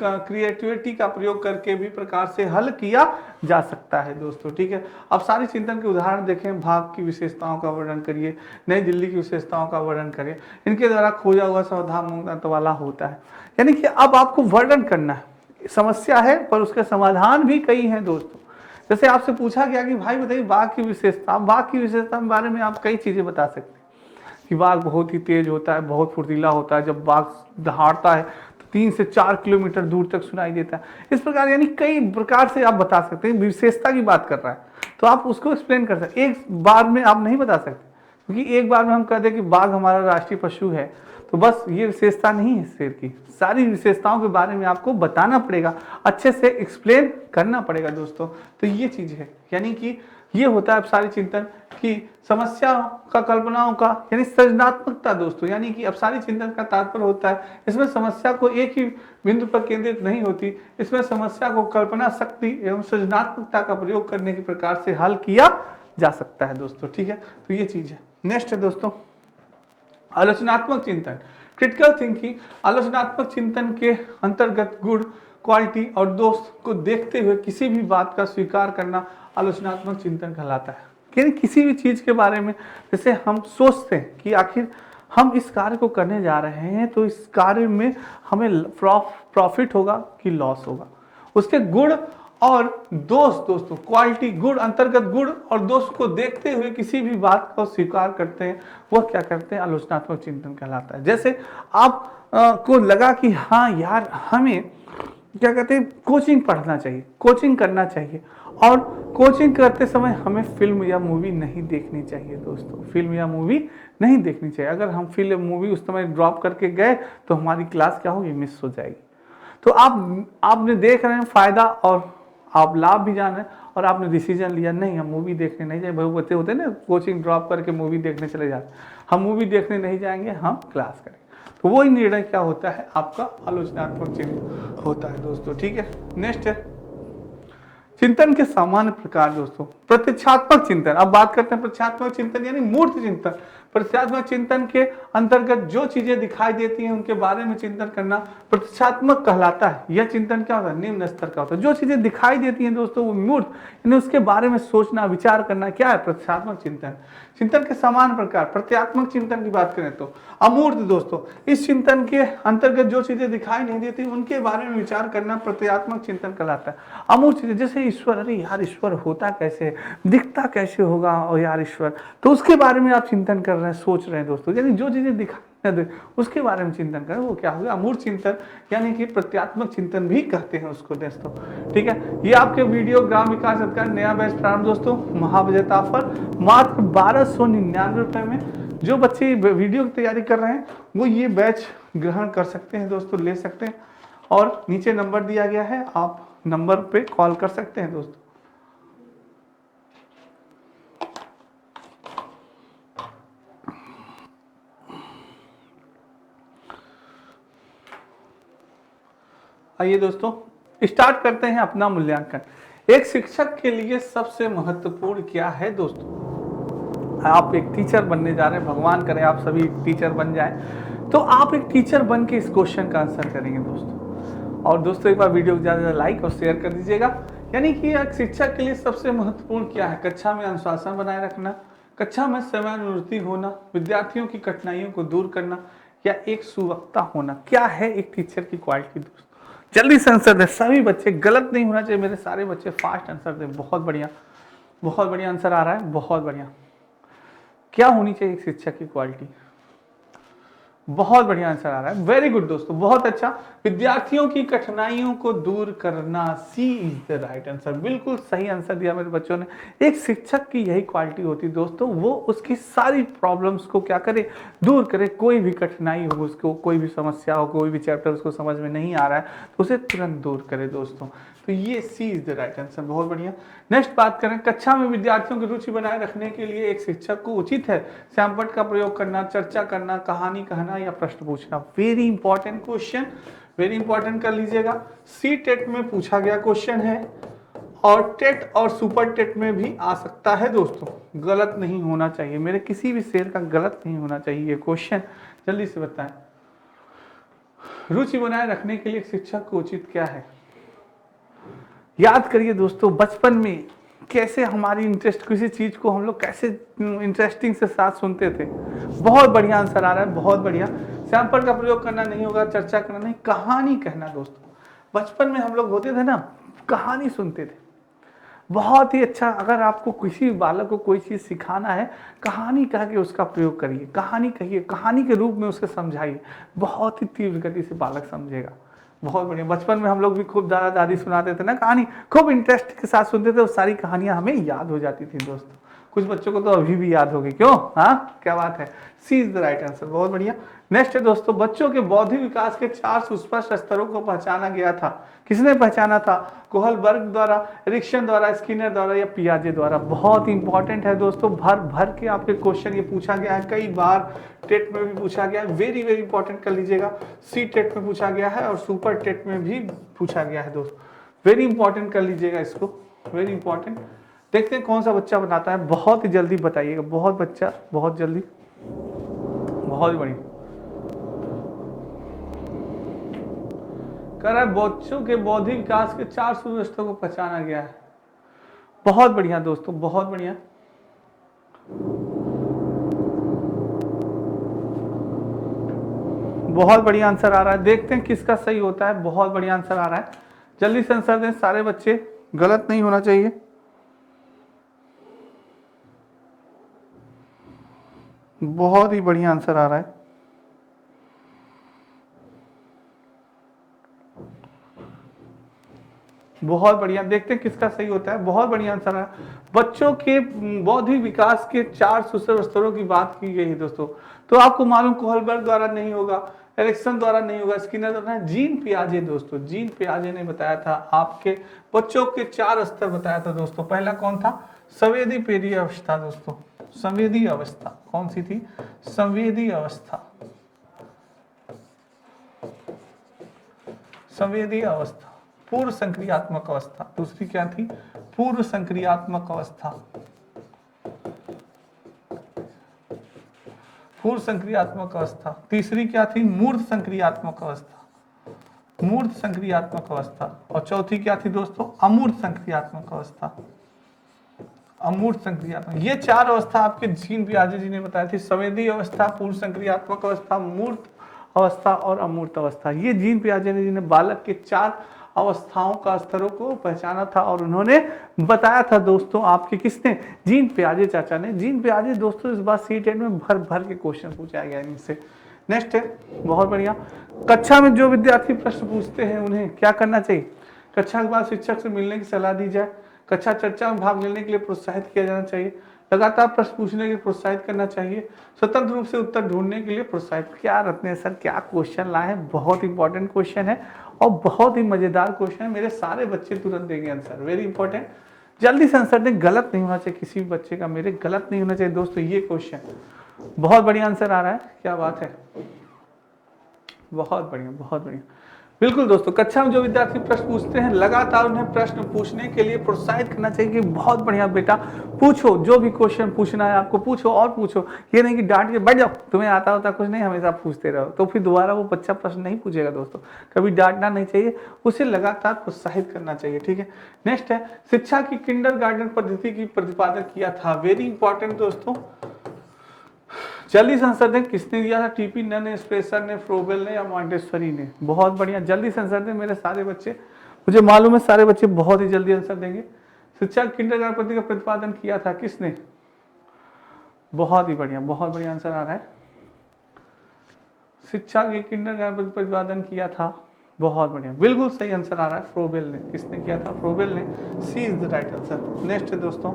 क्रिएटिविटी का प्रयोग करके भी प्रकार से हल किया जा सकता है दोस्तों, ठीक है। अपसारी चिंतन के उदाहरण देखें, भाग की विशेषताओं का वर्णन करिए, नई दिल्ली की विशेषताओं का वर्णन करिए, इनके द्वारा खोजा हुआ समाधान वाला होता है। यानी कि अब आपको वर्णन करना है, समस्या है पर उसके समाधान भी कई हैं दोस्तों। जैसे आपसे पूछा गया कि भाई बताइए बाघ की विशेषता, बाघ की विशेषता के बारे में आप कई चीजें बता सकते हैं कि बाघ बहुत ही तेज होता है, बहुत फुर्तीला होता है, जब बाघ दहाड़ता है तो 3 से 4 किलोमीटर दूर तक सुनाई देता है। इस प्रकार यानी कई प्रकार से आप बता सकते हैं, विशेषता की बात कर रहा है तो आप उसको एक्सप्लेन कर सकते हैं। एक बार में आप नहीं बता सकते, क्योंकि एक बार में हम कह दें कि बाघ हमारा राष्ट्रीय पशु है तो बस ये विशेषता नहीं है शेर की, सारी विशेषताओं के बारे में आपको बताना पड़ेगा, अच्छे से एक्सप्लेन करना पड़ेगा दोस्तों। तो ये चीज है, यानी कि ये होता है अपसारी चिंतन की समस्या का, कल्पनाओं का, यानी सृजनात्मकता दोस्तों। यानी कि अपसारी चिंतन का तात्पर्य होता है इसमें समस्या को एक ही बिंदु पर केंद्रित नहीं होती, इसमें समस्या को कल्पना शक्ति एवं सृजनात्मकता का प्रयोग करने के प्रकार से हल किया जा सकता है दोस्तों, ठीक है। तो ये चीज है। नेक्स्ट है दोस्तों आलोचनात्मक चिंतन, क्रिटिकल थिंकिंग। आलोचनात्मक चिंतन के अंतर्गत गुण क्वालिटी और दोस्त को देखते हुए किसी भी बात का स्वीकार करना आलोचनात्मक चिंतन कहलाता है। यानी किसी भी चीज के बारे में जैसे हम सोचते हैं कि आखिर हम इस कार्य को करने जा रहे हैं तो इस कार्य में हमें प्रॉफिट होगा कि लॉस होगा, उसके गुण और दोस्तों क्वालिटी, गुण, अंतर्गत गुण और दोष को देखते हुए किसी भी बात को स्वीकार करते हैं, वह क्या करते हैं, आलोचनात्मक चिंतन कहलाता है। जैसे आप को लगा कि हाँ यार हमें क्या कहते हैं, कोचिंग पढ़ना चाहिए, कोचिंग करना चाहिए, और कोचिंग करते समय हमें फिल्म या मूवी नहीं देखनी चाहिए दोस्तों, फिल्म या मूवी नहीं देखनी चाहिए। अगर हम फिल्म मूवी उस समय ड्रॉप करके गए तो हमारी क्लास क्या होगी, मिस हो जाएगी। तो आपने देख रहे हैं फायदा और आप लाभ भी जान रहे हैं और आपने डिसीजन लिया नहीं हम मूवी देखने नहीं जाए। बहुत बच्चे होते हैं ना कोचिंग ड्रॉप करके मूवी देखने चले जाते, हम मूवी देखने नहीं जाएंगे, हम क्लास करेंगे। तो वही निर्णय क्या होता है, आपका आलोचनात्मक चिंतन होता है दोस्तों। ठीक है, नेक्स्ट है चिंतन के सामान्य प्रकार दोस्तों, प्रत्यक्षात्मक चिंतन। अब बात करते हैं प्रत्यक्षात्मक चिंतन यानी मूर्त चिंतन। प्रत्यक्षात्मक चिंतन के अंतर्गत जो चीजें दिखाई देती हैं उनके बारे में चिंतन करना प्रत्यक्षात्मक कहलाता है। यह चिंतन क्या होता है, निम्न स्तर का होता है। जो चीजें दिखाई देती हैं दोस्तों वो मूर्त, यानी उसके बारे में सोचना विचार करना क्या है, प्रत्यक्षात्मक चिंतन। चिंतन के समान प्रकार प्रत्यात्मक चिंतन की बात करें तो अमूर्त दोस्तों, इस चिंतन के अंतर्गत जो चीजें दिखाई नहीं देती उनके बारे में विचार करना प्रत्यात्मक चिंतन कहलाता है। अमूर्त चीजें जैसे ईश्वर, अरे यार ईश्वर होता कैसे, दिखता कैसे होगा और यार ईश्वर, तो उसके बारे में आप चिंतन कर रहे हैं, सोच रहे हैं दोस्तों, यानी जो चीजें दिखाई उसके बारे में चिंतन करें, वो क्या होगा, अमूर्त चिंतन, यानी कि प्रत्यात्मक चिंतन भी कहते हैं उसको दोस्तों। ठीक है, ये आपके वीडियो ग्राम विकास अधिकारी नया बैच प्रारंभ दोस्तों, महाविजेता ऑफर मात्र 1299 रुपए में। जो बच्चे वीडियो की तैयारी कर रहे हैं वो ये बैच ग्रहण कर सकते हैं दोस्तों, ले सकते हैं, और नीचे नंबर दिया गया है, आप नंबर पे कॉल कर सकते हैं दोस्तों। आइए दोस्तों स्टार्ट करते हैं अपना मूल्यांकन। एक शिक्षक के लिए सबसे महत्वपूर्ण क्या है दोस्तों, आप एक टीचर बनने जा रहे हैं, भगवान करे आप सभी टीचर बन जाएं, तो आप एक टीचर बन के इस क्वेश्चन का आंसर करेंगे दोस्तों। और दोस्तों एक बार वीडियो को ज़्यादा लाइक और शेयर कर दीजिएगा। यानी कि एक शिक्षक के लिए सबसे महत्वपूर्ण क्या है, कक्षा में अनुशासन बनाए रखना, कक्षा में समयानुवर्ती होना, विद्यार्थियों की कठिनाइयों को दूर करना, या एक सुवक्ता होना। क्या है एक टीचर की क्वालिटी दोस्तों, जल्दी से आंसर दे, सभी बच्चे, गलत नहीं होना चाहिए, मेरे सारे बच्चे फास्ट आंसर दे। बहुत बढ़िया, बहुत बढ़िया आंसर आ रहा है, बहुत बढ़िया। क्या होनी चाहिए एक शिक्षक की क्वालिटी, बहुत बढ़िया आंसर आ रहा है, वेरी गुड दोस्तों, बहुत अच्छा। विद्यार्थियों की कठिनाइयों को दूर करना, सी इज द राइट आंसर, बिल्कुल सही आंसर दिया मेरे बच्चों ने। एक शिक्षक की यही क्वालिटी होती है दोस्तों, वो उसकी सारी प्रॉब्लम्स को क्या करे, दूर करे। कोई भी कठिनाई हो, उसको कोई भी समस्या हो, कोई भी चैप्टर उसको समझ में नहीं आ रहा है तो उसे तुरंत दूर करे दोस्तों। तो ये सी इज द राइट आंसर, बहुत बढ़िया। नेक्स्ट बात करें, कक्षा में विद्यार्थियों की रुचि बनाए रखने के लिए एक शिक्षक को उचित है सैमपट का प्रयोग करना, चर्चा करना, कहानी कहना या प्रश्न पूछना। Very important question, very important कर लीजिएगा। सी टेट में पूछा गया क्वेश्चन है और टेट और सुपर टेट में भी आ सकता है दोस्तों, गलत नहीं होना चाहिए, मेरे किसी भी शेर का गलत नहीं होना चाहिए ये क्वेश्चन। जल्दी से बताएं, रुचि बनाए रखने के लिए शिक्षक को उचित क्या है। याद करिए दोस्तों, बचपन में कैसे हमारी इंटरेस्ट, किसी चीज को हम लोग कैसे इंटरेस्टिंग से साथ सुनते थे। बहुत बढ़िया आंसर आ रहा है, बहुत बढ़िया। सैंपल का प्रयोग करना नहीं होगा, चर्चा करना नहीं, कहानी कहना दोस्तों। बचपन में हम लोग होते थे ना, कहानी सुनते थे, बहुत ही अच्छा। अगर आपको किसी बालक को कोई चीज सिखाना है, कहानी कह के उसका प्रयोग करिए, कहानी कहिए, कहानी के रूप में उसे समझाइए, बहुत ही तीव्र गति से बालक समझेगा। बहुत बढ़िया। बचपन में हम लोग भी खूब दादा दादी सुनाते थे ना कहानी, खूब इंटरेस्ट के साथ सुनते थे, वो सारी कहानियां हमें याद हो जाती थी दोस्तों। कुछ बच्चों को तो अभी भी याद होगी, क्यों, हाँ क्या बात है, सी इज द राइट आंसर, बहुत बढ़िया। नेक्स्ट है दोस्तों, बच्चों के बौद्धिक विकास के 4 सुस्पष्ट स्तरों को पहचाना गया था। किसने पहचाना था, कोहलबर्ग द्वारा, एरिक्सन द्वारा, स्किनर द्वारा या पियाजे द्वारा। बहुत इंपॉर्टेंट है दोस्तों, भर भर के आपके क्वेश्चन ये पूछा गया है, कई बार टेट में भी पूछा गया है, वेरी वेरी इंपॉर्टेंट कर लीजिएगा। सी टेट में पूछा गया है और सुपर टेट में भी पूछा गया है दोस्तों, वेरी इंपॉर्टेंट कर लीजिएगा इसको, वेरी इंपॉर्टेंट। देखते हैं कौन सा बच्चा बनाता है, बहुत ही जल्दी बताइएगा, बहुत बच्चा, बहुत जल्दी, बहुत बढ़िया। कह रहा है बच्चों के बौद्धिक विकास के 4 सूत्र को पहचाना गया है। बहुत बढ़िया दोस्तों, बहुत बढ़िया। बहुत बढ़िया आंसर आ रहा है, देखते हैं किसका सही होता है। बहुत बढ़िया आंसर आ रहा है, जल्दी से आंसर दें सारे बच्चे, गलत नहीं होना चाहिए। बहुत ही बढ़िया आंसर आ रहा है। बहुत बढ़िया, देखते हैं किसका सही होता है। बहुत बढ़िया आंसर है, बच्चों के बौद्धिक विकास के 4 सूत्र स्तरों की बात की गई है दोस्तों। तो आपको मालूम कोहलबर्ग द्वारा नहीं होगा, एरिक्सन द्वारा नहीं होगा, स्किनर द्वारा, जीन पियाजे दोस्तों, जीन पियाजे ने बताया था आपके बच्चों के 4 स्तर बताया था दोस्तों। पहला कौन था? संवेदी पेरी अवस्था दोस्तों, संवेदी अवस्था कौन सी थी? संवेदी अवस्था, संवेदी अवस्था। पूर्व संक्रियात्मक अवस्था, दूसरी क्या थी? पूर्व संक्रियात्मक अवस्था, पूर्व संक्रियात्मक अवस्था। तीसरी क्या थी? मूर्त संक्रियात्मक अवस्था, मूर्त संक्रियात्मक अवस्था। और चौथी क्या थी दोस्तों? अमूर्त संक्रियात्मक अवस्था, अमूर्त संक्रियात्मक। ये 4 अवस्था आपके जीन पियाजे जी ने बताई थी, संवेदी अवस्था, पूर्व संक्रियात्मक अवस्था, मूर्त अवस्था और अमूर्त अवस्था। ये जीन पियाजे जी ने बालक के 4 अवस्थाओं का स्तरों को पहचाना था और उन्होंने बताया था दोस्तों। आपके किसने? जीन पियाजे चाचा ने। जीन पियाजे दोस्तों इस बार सीटेट में भर भर के क्वेश्चन पूछा गया इनसे। नेक्स्ट है, बहुत बढ़िया। कक्षा में जो विद्यार्थी प्रश्न पूछते हैं उन्हें क्या करना चाहिए? कक्षा के बाद शिक्षक से मिलने की सलाह दी जाए, कक्षा चर्चा में भाग लेने के लिए प्रोत्साहित किया जाना चाहिए, लगातार प्रश्न पूछने के लिए प्रोत्साहित करना चाहिए, स्वतंत्र रूप से उत्तर ढूंढने के लिए प्रोत्साहित। क्या रत्ने सर क्या क्वेश्चन लाए हैं, बहुत इंपॉर्टेंट क्वेश्चन है और बहुत ही मजेदार क्वेश्चन है। मेरे सारे बच्चे तुरंत देंगे आंसर, वेरी इंपॉर्टेंट। जल्दी से आंसर दें, गलत नहीं होना चाहिए किसी भी बच्चे का, मेरे गलत नहीं होना चाहिए दोस्तों ये क्वेश्चन। बहुत बढ़िया आंसर आ रहा है, क्या बात है, बहुत बढ़िया, बहुत बढ़िया। बिल्कुल दोस्तों, कक्षा में जो विद्यार्थी प्रश्न पूछते हैं लगातार उन्हें प्रश्न पूछने के लिए प्रोत्साहित करना चाहिए कि बहुत बढ़िया बेटा पूछो, जो भी क्वेश्चन पूछना है आपको पूछो और पूछो। ये नहीं कि डांट के बैठ जाओ, तुम्हें आता होता कुछ नहीं, हमेशा पूछते रहो, तो फिर दोबारा वो बच्चा प्रश्न नहीं पूछेगा दोस्तों। कभी डांटना नहीं चाहिए, उसे लगातार प्रोत्साहित करना चाहिए, ठीक है। नेक्स्ट है, शिक्षा की किंडरगार्टन पद्धति की प्रतिपादन किया था, वेरी इंपॉर्टेंट दोस्तों। जल्दी से आंसर दें, किसने दिया था? टीपी ने, स्पेसर ने, फ्रोबेल ने या मॉन्टेसरी ने? बहुत बढ़िया, जल्दी से आंसर दें मेरे सारे बच्चे, मुझे मालूम है सारे बच्चे बहुत ही जल्दी आंसर देंगे। शिक्षा किंडरगार्टन पद्धति का प्रतिपादन किया था किसने? बहुत ही बढ़िया, बहुत बढ़िया आंसर आ रहा है। शिक्षा के किंडरगार्टन प्रतिपादन किया था, बहुत बढ़िया, बिल्कुल सही आंसर आ रहा है, फ्रोबेल ने। किसने किया था? फ्रोबेल ने। C is the right answer. Next है दोस्तों,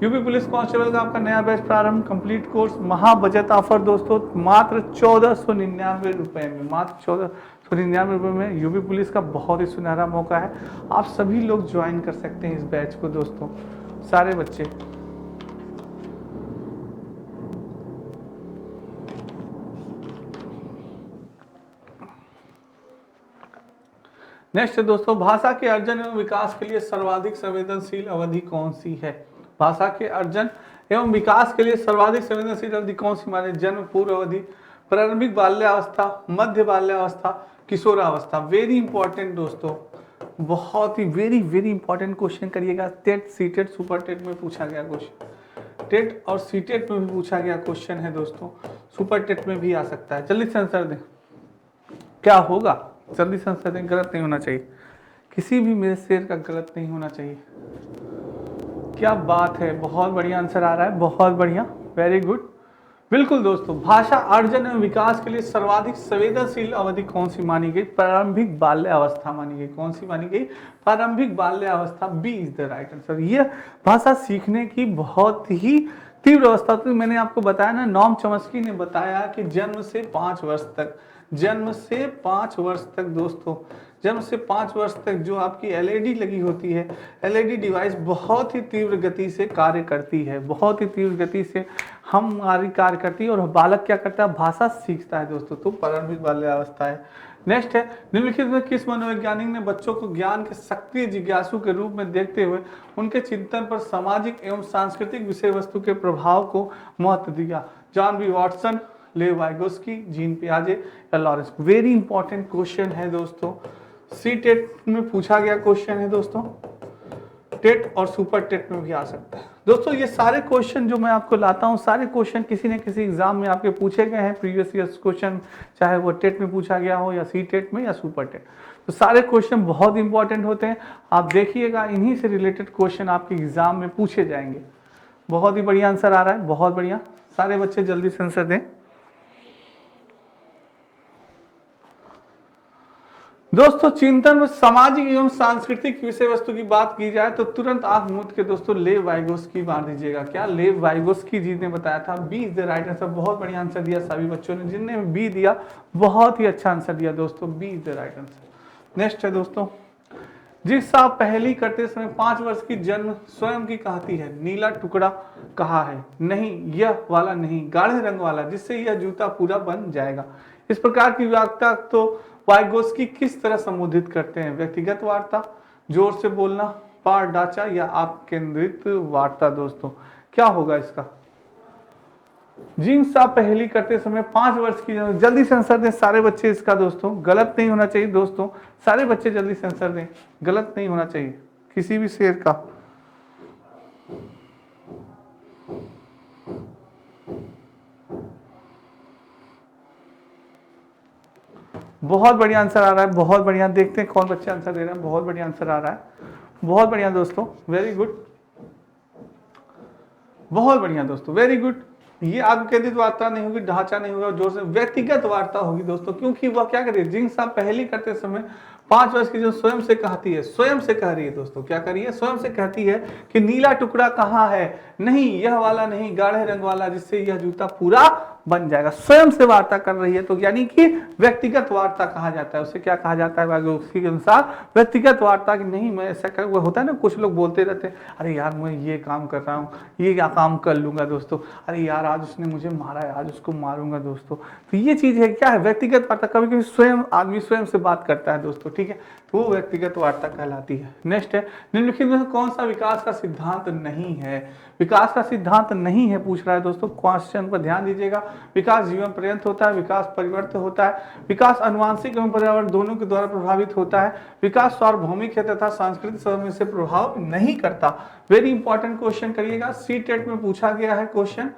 यूपी पुलिस कांस्टेबल का आपका नया बैच प्रारंभ, कंप्लीट कोर्स, महा बचत ऑफर दोस्तों, मात्र 1499 रुपए में, मात्र 1499 रुपए में यूपी पुलिस का बहुत ही सुनहरा मौका है। आप सभी लोग ज्वाइन कर सकते हैं इस बैच को दोस्तों, सारे बच्चे। नेक्स्ट है दोस्तों, भाषा के अर्जन एवं विकास के लिए सर्वाधिक संवेदनशील अवधि कौन सी है? भाषा के अर्जन एवं विकास के लिए सर्वाधिक संवेदनशील अवधि कौन सी माने? जन्म पूर्व अवधि, प्रारंभिक बाल्यावस्था, मध्य बाल्यावस्था, किशोरावस्था। वेरी इंपॉर्टेंट दोस्तों, बहुत ही वेरी वेरी इंपॉर्टेंट क्वेश्चन करिएगा। टेट, सीटेट, सुपर टेट में पूछा गया क्वेश्चन, टेट और सीटेट में भी पूछा गया क्वेश्चन है दोस्तों, सुपर टेट में भी आ सकता है। जल्दी से आंसर दें, क्या होगा? जल्दी से आंसर दें, गलत नहीं होना चाहिए, किसी भी मेरे शेर का गलत नहीं होना चाहिए। क्या बात है, बहुत बढ़िया आंसर आ रहा है, बहुत बढ़िया, वेरी गुड। बिल्कुल दोस्तों, भाषा अर्जन एवं विकास के लिए सर्वाधिक संवेदनशील अवधि कौन सी मानी गई? प्रारंभिक बाल्य अवस्था मानी गई। कौन सी मानी गई? प्रारंभिक बाल्य अवस्था, B is the right answer. यह भाषा सीखने की बहुत ही तीव्र अवस्था। तो मैंने आपको बताया ना, नॉम चॉम्स्की ने बताया कि जन्म से 5 वर्ष तक, जन्म से 5 वर्ष तक दोस्तों, जन्म से 5 वर्ष तक जो आपकी एलईडी लगी होती है, एलईडी डिवाइस बहुत ही तीव्र गति से कार्य करती है, बहुत ही तीव्र गति से हमारी कार्य करती है और बालक क्या करता है? भाषा सीखता है दोस्तों। तो प्रारंभिक बाल्यावस्था है। नेक्स्ट है, निम्नलिखित में किस मनोवैज्ञानिक ने बच्चों को ज्ञान के सक्रिय जिज्ञासु के रूप में देखते हुए उनके चिंतन पर सामाजिक एवं सांस्कृतिक विषय वस्तु के प्रभाव को महत्व दिया? जॉन बी वॉटसन, लेव वाइगोस्की, जीन पियाजे या लॉरेंस? वेरी इंपॉर्टेंट क्वेश्चन है दोस्तों, सी टेट में पूछा गया क्वेश्चन है दोस्तों, टेट और सुपर टेट में भी आ सकता है। दोस्तों ये सारे क्वेश्चन जो मैं आपको लाता हूँ, सारे क्वेश्चन किसी न किसी एग्जाम में आपके पूछे गए हैं, प्रीवियस ईयर क्वेश्चन, चाहे वो टेट में पूछा गया हो या सी टेट में या सुपर टेट। तो सारे क्वेश्चन बहुत इंपॉर्टेंट होते हैं, आप देखिएगा इन्हीं से रिलेटेड क्वेश्चन आपके एग्जाम में पूछे जाएंगे। बहुत ही बढ़िया आंसर आ रहा है, बहुत बढ़िया। सारे बच्चे जल्दी से आंसर दें। दोस्तों चिंतन में सामाजिक एवं सांस्कृतिक विषय वस्तु की बात की जाए तो तुरंत आंख मूंद के दोस्तों लेव वाइगोस्की मार दीजिएगा। क्या लेव वाइगोस्की जी ने बताया था, B is the right answer. बहुत बढ़िया आंसर दिया सभी बच्चों ने, जिनने बी दिया बहुत ही अच्छा आंसर दिया दोस्तों, B is the right answer. Next है दोस्तों, जिक्सा पहली करते समय 5 वर्ष की जन्म स्वयं की कहती है, नीला टुकड़ा कहा है, नहीं यह वाला नहीं, गाढ़े रंग वाला जिससे यह जूता पूरा बन जाएगा। इस प्रकार की व्याख्या तो वाइगोस्की किस तरह संबोधित करते हैं, व्यक्तिगत वार्ता, जोर से बोलना, पार डाचा या आप केंद्रित वार्ता। दोस्तों क्या होगा इसका, जिनसा पहली करते समय 5 वर्ष की, जल्दी से आंसर दें सारे बच्चे इसका दोस्तों, गलत नहीं होना चाहिए दोस्तों, सारे बच्चे जल्दी से आंसर दें, गलत नहीं होना चाहिए किसी भी शेर का। बहुत बढ़िया आंसर आ रहा है, बहुत बढ़िया। देखते हैं कौन बच्चे आंसर दे रहे हैं। बहुत बढ़िया आंसर आ रहा है, बहुत बढ़िया दोस्तों, वेरी गुड, बहुत बढ़िया दोस्तों, वेरी गुड। ये आपकी केंद्रित वार्ता नहीं होगी, ढांचा नहीं होगा, जोर से व्यक्तिगत वार्ता होगी दोस्तों, क्योंकि वह क्या करिए, जिनसा पहली करते समय 5 वर्ष की जो स्वयं से कहती है, स्वयं से कह रही है दोस्तों, क्या करिए, स्वयं से कहती है कि नीला टुकड़ा कहाँ है, नहीं यह वाला नहीं, गाढ़े रंग वाला जिससे यह जूता पूरा बन जाएगा। स्वयं से वार्ता कर रही है, तो यानी कि व्यक्तिगत वार्ता कहा जाता है, उसे क्या कहा जाता है उसके अनुसार, व्यक्तिगत वार्ता। की नहीं मैं ऐसा कर, वो होता है ना, कुछ लोग बोलते रहते हैं, अरे यार मैं ये काम कर रहा हूँ, ये क्या काम कर लूंगा दोस्तों, अरे यार आज उसने मुझे मारा है, आज उसको मारूंगा दोस्तों। तो ये चीज है, क्या है, व्यक्तिगत वार्ता। कभी कभी स्वयं आदमी स्वयं से बात करता है दोस्तों, ठीक है, तो वो व्यक्तिगत वार्ता कहलाती है। नेक्स्ट है, निम्नलिखित में से कौन सा विकास का सिद्धांत नहीं है, विकास का सिद्धांत नहीं है पूछ रहा है दोस्तों, क्वेश्चन पर ध्यान दीजिएगा। विकास जीवन पर्यंत होता है, विकास परिवर्तन होता है, विकास अनुवांशिक एवं पर्यावरण दोनों के द्वारा प्रभावित होता है, विकास सार्वभौमिक है तथा सांस्कृतिक समय से प्रभाव नहीं करता। वेरी इंपॉर्टेंट क्वेश्चन करिएगा, सी टेट में पूछा गया है क्वेश्चन,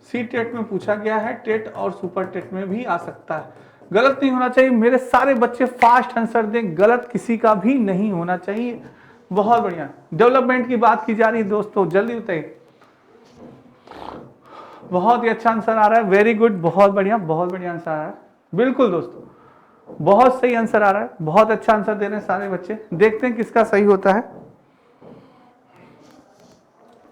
सी टेट में पूछा गया है, टेट और सुपर टेट में भी आ सकता है। गलत नहीं होना चाहिए, मेरे सारे बच्चे फास्ट आंसर दें, गलत किसी का भी नहीं होना चाहिए। बहुत बढ़िया, डेवलपमेंट की बात की जा रही है दोस्तों, जल्दी बताइए। बहुत ही अच्छा आंसर आ रहा है, वेरी गुड, बहुत बढ़िया, बहुत बढ़िया आंसर आ रहा है, बिल्कुल दोस्तों, बहुत सही आंसर आ रहा है, बहुत अच्छा आंसर दे रहे हैं सारे बच्चे। देखते हैं किसका सही होता है।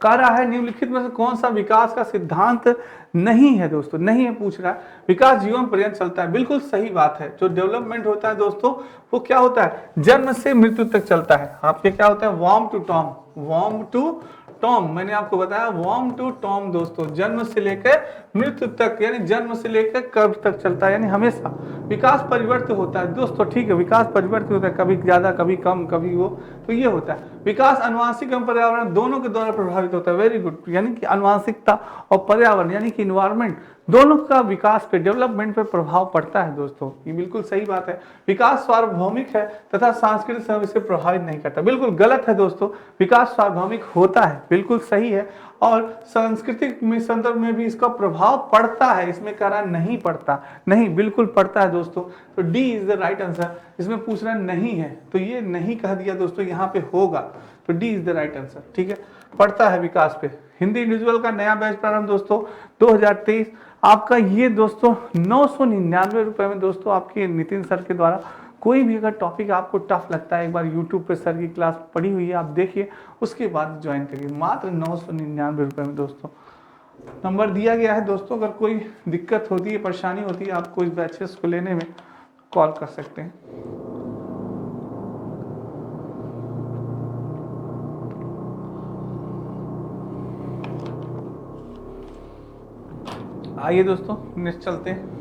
कह रहा है निम्नलिखित में से कौन सा विकास का सिद्धांत नहीं है दोस्तों, नहीं है पूछ रहा है, विकास जीवन पर्यंत चलता है। बिल्कुल सही बात है, जो डेवलपमेंट होता है दोस्तों वो क्या होता है, जन्म से मृत्यु तक चलता है। आपके क्या होता है, वॉर्म टू टॉम, वॉर्म टू टॉम, मैंने आपको बताया वॉर्म टू टॉम दोस्तों, जन्म से लेकर मृत्यु तक, यानी जन्म से लेकर कब तक चलता है, यानी हमेशा। विकास परिवर्तन होता है दोस्तों, ठीक है, विकास परिवर्तन होता है, कभी ज्यादा कभी कम कभी वो, तो ये होता है। विकास अनुवांशिक एवं पर्यावरण दोनों के द्वारा प्रभावित होता है, वेरी गुड, यानी कि अनुवांशिकता और पर्यावरण यानी कि इन्वायरमेंट दोनों का विकास पे, डेवलपमेंट पे प्रभाव पड़ता है दोस्तों, ये बिल्कुल सही बात है। विकास सार्वभौमिक है तथा सांस्कृतिक समय से प्रभावित नहीं करता, बिल्कुल गलत है दोस्तों, विकास सार्वभौमिक होता है, बिल्कुल सही है, और सांस्कृतिक में संदर्भ में भी इसका प्रभाव पड़ता है, इसमें कह रहा नहीं पड़ता, नहीं बिल्कुल पड़ता है दोस्तों। तो D is the right answer, इसमें पूछ रहा नहीं है तो ये नहीं कह दिया दोस्तों, यहाँ पे होगा, तो D is the right answer, ठीक है, पड़ता है विकास पे। हिंदी इंडिविजुअल का नया बैच प्रारंभ दोस्तों 2023, आपका ये दोस्तों 999 रुपए में दोस्तों, आपके नितिन सर के द्वारा। कोई भी अगर टॉपिक आपको टफ लगता है, एक बार यूट्यूब पे सर की क्लास पड़ी हुई है, आप देखिए, उसके बाद ज्वाइन करिए, मात्र 999 रुपए में दोस्तों। नंबर दिया गया है दोस्तों, अगर कोई दिक्कत होती है, परेशानी होती है आपको इस बैचेस को लेने में, कॉल कर सकते हैं। आइए दोस्तों नेक्स्ट चलते हैं।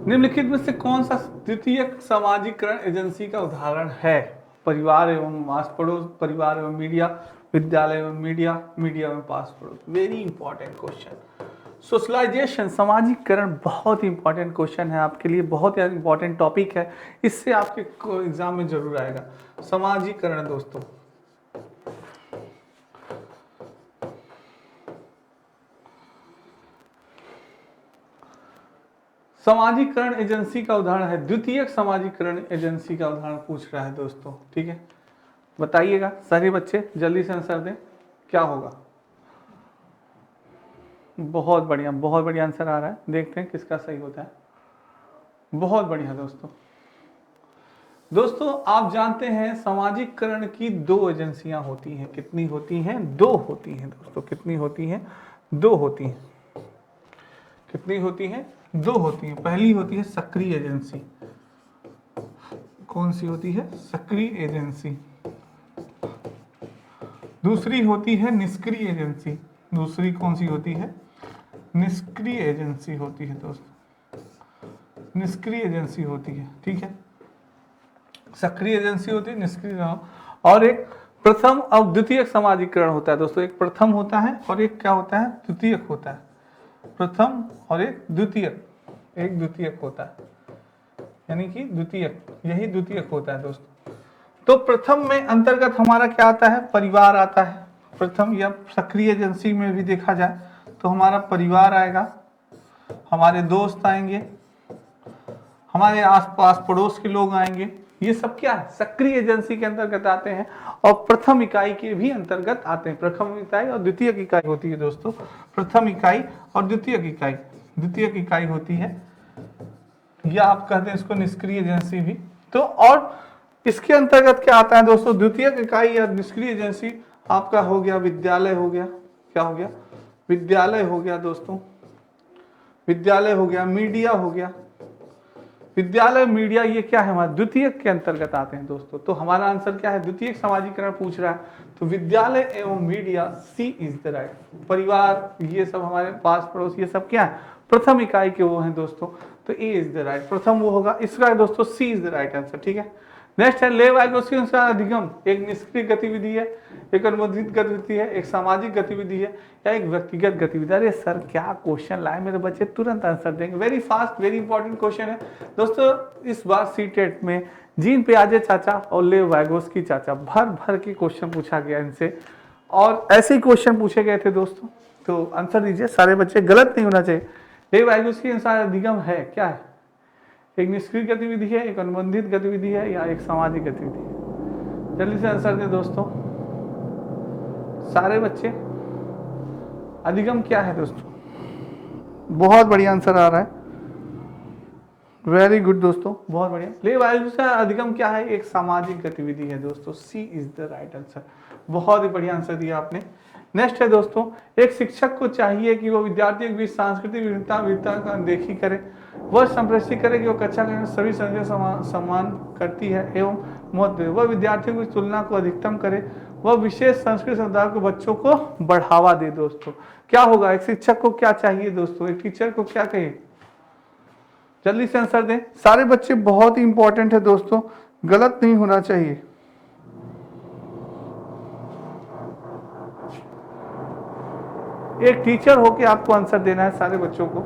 निम्नलिखित में से कौन सा द्वितीयक समाजीकरण एजेंसी का उदाहरण है, परिवार एवं आस पड़ोस, परिवार एवं मीडिया, विद्यालय एवं मीडिया, मीडिया एवं पास पड़ोस। वेरी इंपॉर्टेंट क्वेश्चन, सोशलाइजेशन, सामाजिकरण बहुत ही इंपॉर्टेंट क्वेश्चन है आपके लिए, बहुत ही इंपॉर्टेंट टॉपिक है, इससे आपके एग्जाम में जरूर आएगा। सामाजिकरण दोस्तों, सामाजिकरण एजेंसी का उदाहरण है, द्वितीयक सामाजिकरण एजेंसी का उदाहरण पूछ रहा है दोस्तों, ठीक है। बताइएगा सारे बच्चे, जल्दी से आंसर दें, क्या होगा। बहुत बढ़िया आंसर आ रहा है, देखते हैं किसका सही होता है। बहुत बढ़िया दोस्तों आप जानते हैं सामाजिकरण की 2 एजेंसियां होती हैं। कितनी होती हैं? 2 होती हैं दोस्तों। कितनी होती हैं? 2 होती हैं। कितनी होती हैं? 2 होती हैं। पहली होती है सक्रिय एजेंसी। कौन सी होती है? सक्रिय एजेंसी। दूसरी होती है निष्क्रिय एजेंसी। दूसरी कौन सी होती है? निष्क्रिय एजेंसी होती है दोस्तों, निष्क्रिय एजेंसी होती है, ठीक है। सक्रिय एजेंसी होती है, निष्क्रिय, और एक प्रथम और द्वितीयक सामाजिकरण होता है दोस्तों। एक प्रथम होता है और एक क्या होता है? द्वितीयक होता है। प्रथम और एक द्वितीयक, एक द्वितीयक होता है, यानी कि द्वितीयक, यही द्वितीयक होता है दोस्तों। तो प्रथम में अंतर्गत हमारा क्या आता है? परिवार आता है। प्रथम या सक्रिय एजेंसी में भी देखा जाए तो हमारा परिवार आएगा, हमारे दोस्त आएंगे, हमारे आसपास पड़ोस के लोग आएंगे। ये सब क्या है? सक्रिय एजेंसी के अंतर्गत आते हैं और प्रथम इकाई के भी अंतर्गत आते हैं। प्रथम इकाई और द्वितीयक इकाई होती है दोस्तों, प्रथम इकाई और द्वितीयक इकाई। द्वितीयक इकाई होती है, या आप कहते हैं इसको निष्क्रिय एजेंसी भी। तो और इसके अंतर्गत क्या आता है दोस्तों? द्वितीयक इकाई या निष्क्रिय एजेंसी आपका हो गया विद्यालय, हो गया, क्या हो गया? विद्यालय हो गया दोस्तों, विद्यालय हो गया, मीडिया हो गया। विद्यालय, मीडिया, ये क्या है? हमारे द्वितीयक के अंतर्गत आते हैं दोस्तों। तो हमारा आंसर क्या है? द्वितीयक सामाजिकरण पूछ रहा है तो विद्यालय एवं media, C is the right. परिवार, ये सब हमारे पास पड़ोस, ये सब क्या है? प्रथम इकाई के वो हैं दोस्तों। तो ए इज द राइट, प्रथम वो होगा, इसका दोस्तों सी इज द राइट आंसर, ठीक है। नेक्स्ट है लेवाइगोस्की अनुसार अधिगम एक निष्क्रिय गतिविधि है, एक अनुबंधित गतिविधि है, एक सामाजिक गतिविधि है, या एक व्यक्तिगत गतिविधि। अरे सर क्या क्वेश्चन लाए मेरे बच्चे, तुरंत आंसर देंगे। Very fast, very important question है दोस्तों। इस बार सीटेट में जीन पियाजे चाचा और लेवाइगोस्की चाचा भर भर के क्वेश्चन पूछा गया इनसे, और ऐसे ही क्वेश्चन पूछे गए थे दोस्तों। तो आंसर दीजिए सारे बच्चे, गलत नहीं होना चाहिए। लेवाइगोस्की अनुसार अधिगम है, क्या है? एक निष्क्रिय गतिविधि है, एक अनुबंधित गतिविधि है, या एक सामाजिक गतिविधि है? जल्दी से आंसर दें दोस्तों सारे बच्चे। अधिगम क्या है दोस्तों? बहुत बढ़िया आंसर आ रहा है, वेरी गुड दोस्तों, बहुत बढ़िया। लेवाइगोस्की अधिगम क्या है? एक सामाजिक गतिविधि है दोस्तों, सी इज द राइट आंसर। बहुत ही बढ़िया आंसर दिया आपने। नेक्स्ट है दोस्तों, एक शिक्षक को चाहिए कि वो विद्यार्थियों के बीच सांस्कृतिक विविधता का अनदेखी करे, वह संप्रेषित करे कि वो कक्षा के सभी संस्कृति सम्मान करती है एवं महत्व दे, वह विद्यार्थियों की तुलना को अधिकतम करे, वह विशेष संस्कृत समुदाय को बच्चों को बढ़ावा दे दोस्तों। क्या होगा? एक शिक्षक को क्या चाहिए दोस्तों? एक टीचर को क्या कहिए? जल्दी से आंसर दें सारे बच्चे, बहुत ही इंपॉर्टेंट है दोस्तों, गलत नहीं होना चाहिए। एक टीचर होके आपको आंसर देना है सारे बच्चों को।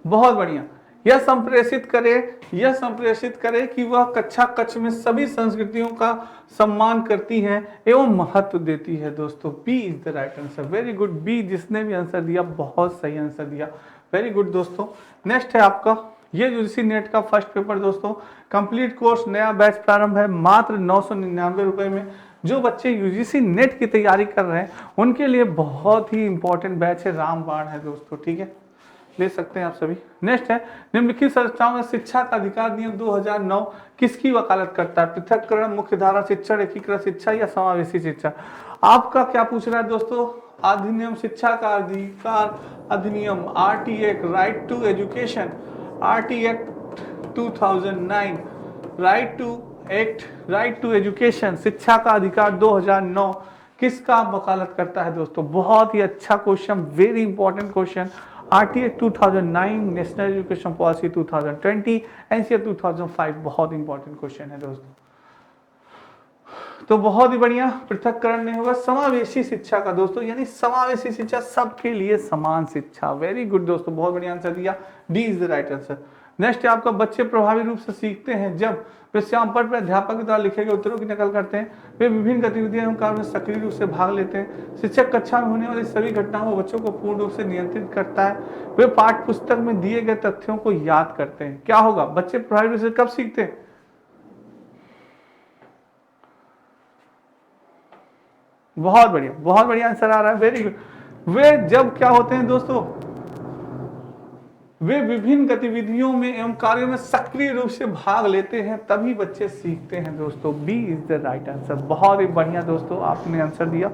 बहुत बढ़िया। यह संप्रेषित करे कि वह कक्षा कक्ष में सभी संस्कृतियों का सम्मान करती है एवं महत्व देती है दोस्तों। B is the right answer, very good. B, जिसने भी आंसर दिया बहुत सही आंसर दिया, वेरी गुड दोस्तों। नेक्स्ट है आपका ये यूजीसी नेट का फर्स्ट पेपर दोस्तों, कंप्लीट कोर्स, नया बैच प्रारंभ है मात्र 999 रुपए में। जो बच्चे यूजीसी नेट की तैयारी कर रहे हैं उनके लिए बहुत ही इंपॉर्टेंट बैच है, रामबाण है दोस्तों, ठीक है, ले सकते हैं आप सभी। नेक्स्ट है निम्नलिखित संस्थाओं में शिक्षा का अधिकार नियम 2009 किसकी वकालत करता है? पृथककरण, मुख्य धारा शिक्षा, एकीकृत शिक्षा, या समावेशी शिक्षा? आपका क्या पूछ रहा है दोस्तों? अधिनियम, शिक्षा का अधिकार अधिनियम, RT act, right to education, RT act 2009, right to education, शिक्षा का अधिकार 2009 किसका वकालत करता है दोस्तों? बहुत ही अच्छा question, very important question. RTA 2009, national education policy 2020, NCR 2005, बहुत इंपॉर्टेंट क्वेश्चन है दोस्तों। तो बहुत ही बढ़िया, पृथक्करण नहीं होगा, समावेशी शिक्षा का दोस्तों, यानी समावेशी शिक्षा, सबके लिए समान शिक्षा। वेरी गुड दोस्तों, बहुत बढ़िया आंसर दिया, D is the right answer. Next है आपका, बच्चे प्रभावी रूप से सीखते हैं जब वे श्यामपट्ट पर अध्यापक के द्वारा लिखे गए उत्तरों की नकल करते हैं, वे विभिन्न गतिविधियों एवं कार्यों में सक्रिय रूप से भाग लेते हैं, शिक्षक कक्षा में होने वाली सभी घटनाओं को बच्चों को पूर्ण रूप से नियंत्रित करता है, वे पाठ्य पुस्तक में दिए गए तथ्यों को याद करते हैं। क्या होगा, बच्चे प्रभावी रूप से कब सीखते हैं? बहुत बढ़िया आंसर आ रहा है, वेरी गुड। वे जब क्या होते हैं दोस्तों, वे विभिन्न गतिविधियों में एवं कार्यों में सक्रिय रूप से भाग लेते हैं, तभी बच्चे सीखते हैं दोस्तों। B is the right answer. बहुत ही बढ़िया दोस्तों, आपने आंसर दिया।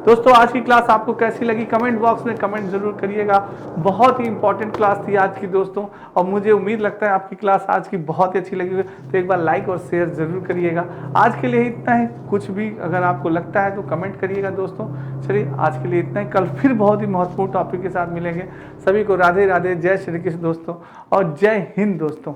दोस्तों आज की क्लास आपको कैसी लगी, कमेंट बॉक्स में कमेंट जरूर करिएगा। बहुत ही इंपॉर्टेंट क्लास थी आज की दोस्तों, और मुझे उम्मीद लगता है आपकी क्लास आज की बहुत ही अच्छी लगी हुई, तो एक बार लाइक और शेयर जरूर करिएगा। आज के लिए इतना ही, कुछ भी अगर आपको लगता है तो कमेंट करिएगा दोस्तों। चलिए आज के लिए इतना ही, कल फिर बहुत ही महत्वपूर्ण टॉपिक के साथ मिलेंगे। सभी को राधे राधे, जय श्री कृष्ण दोस्तों, और जय हिंद दोस्तों।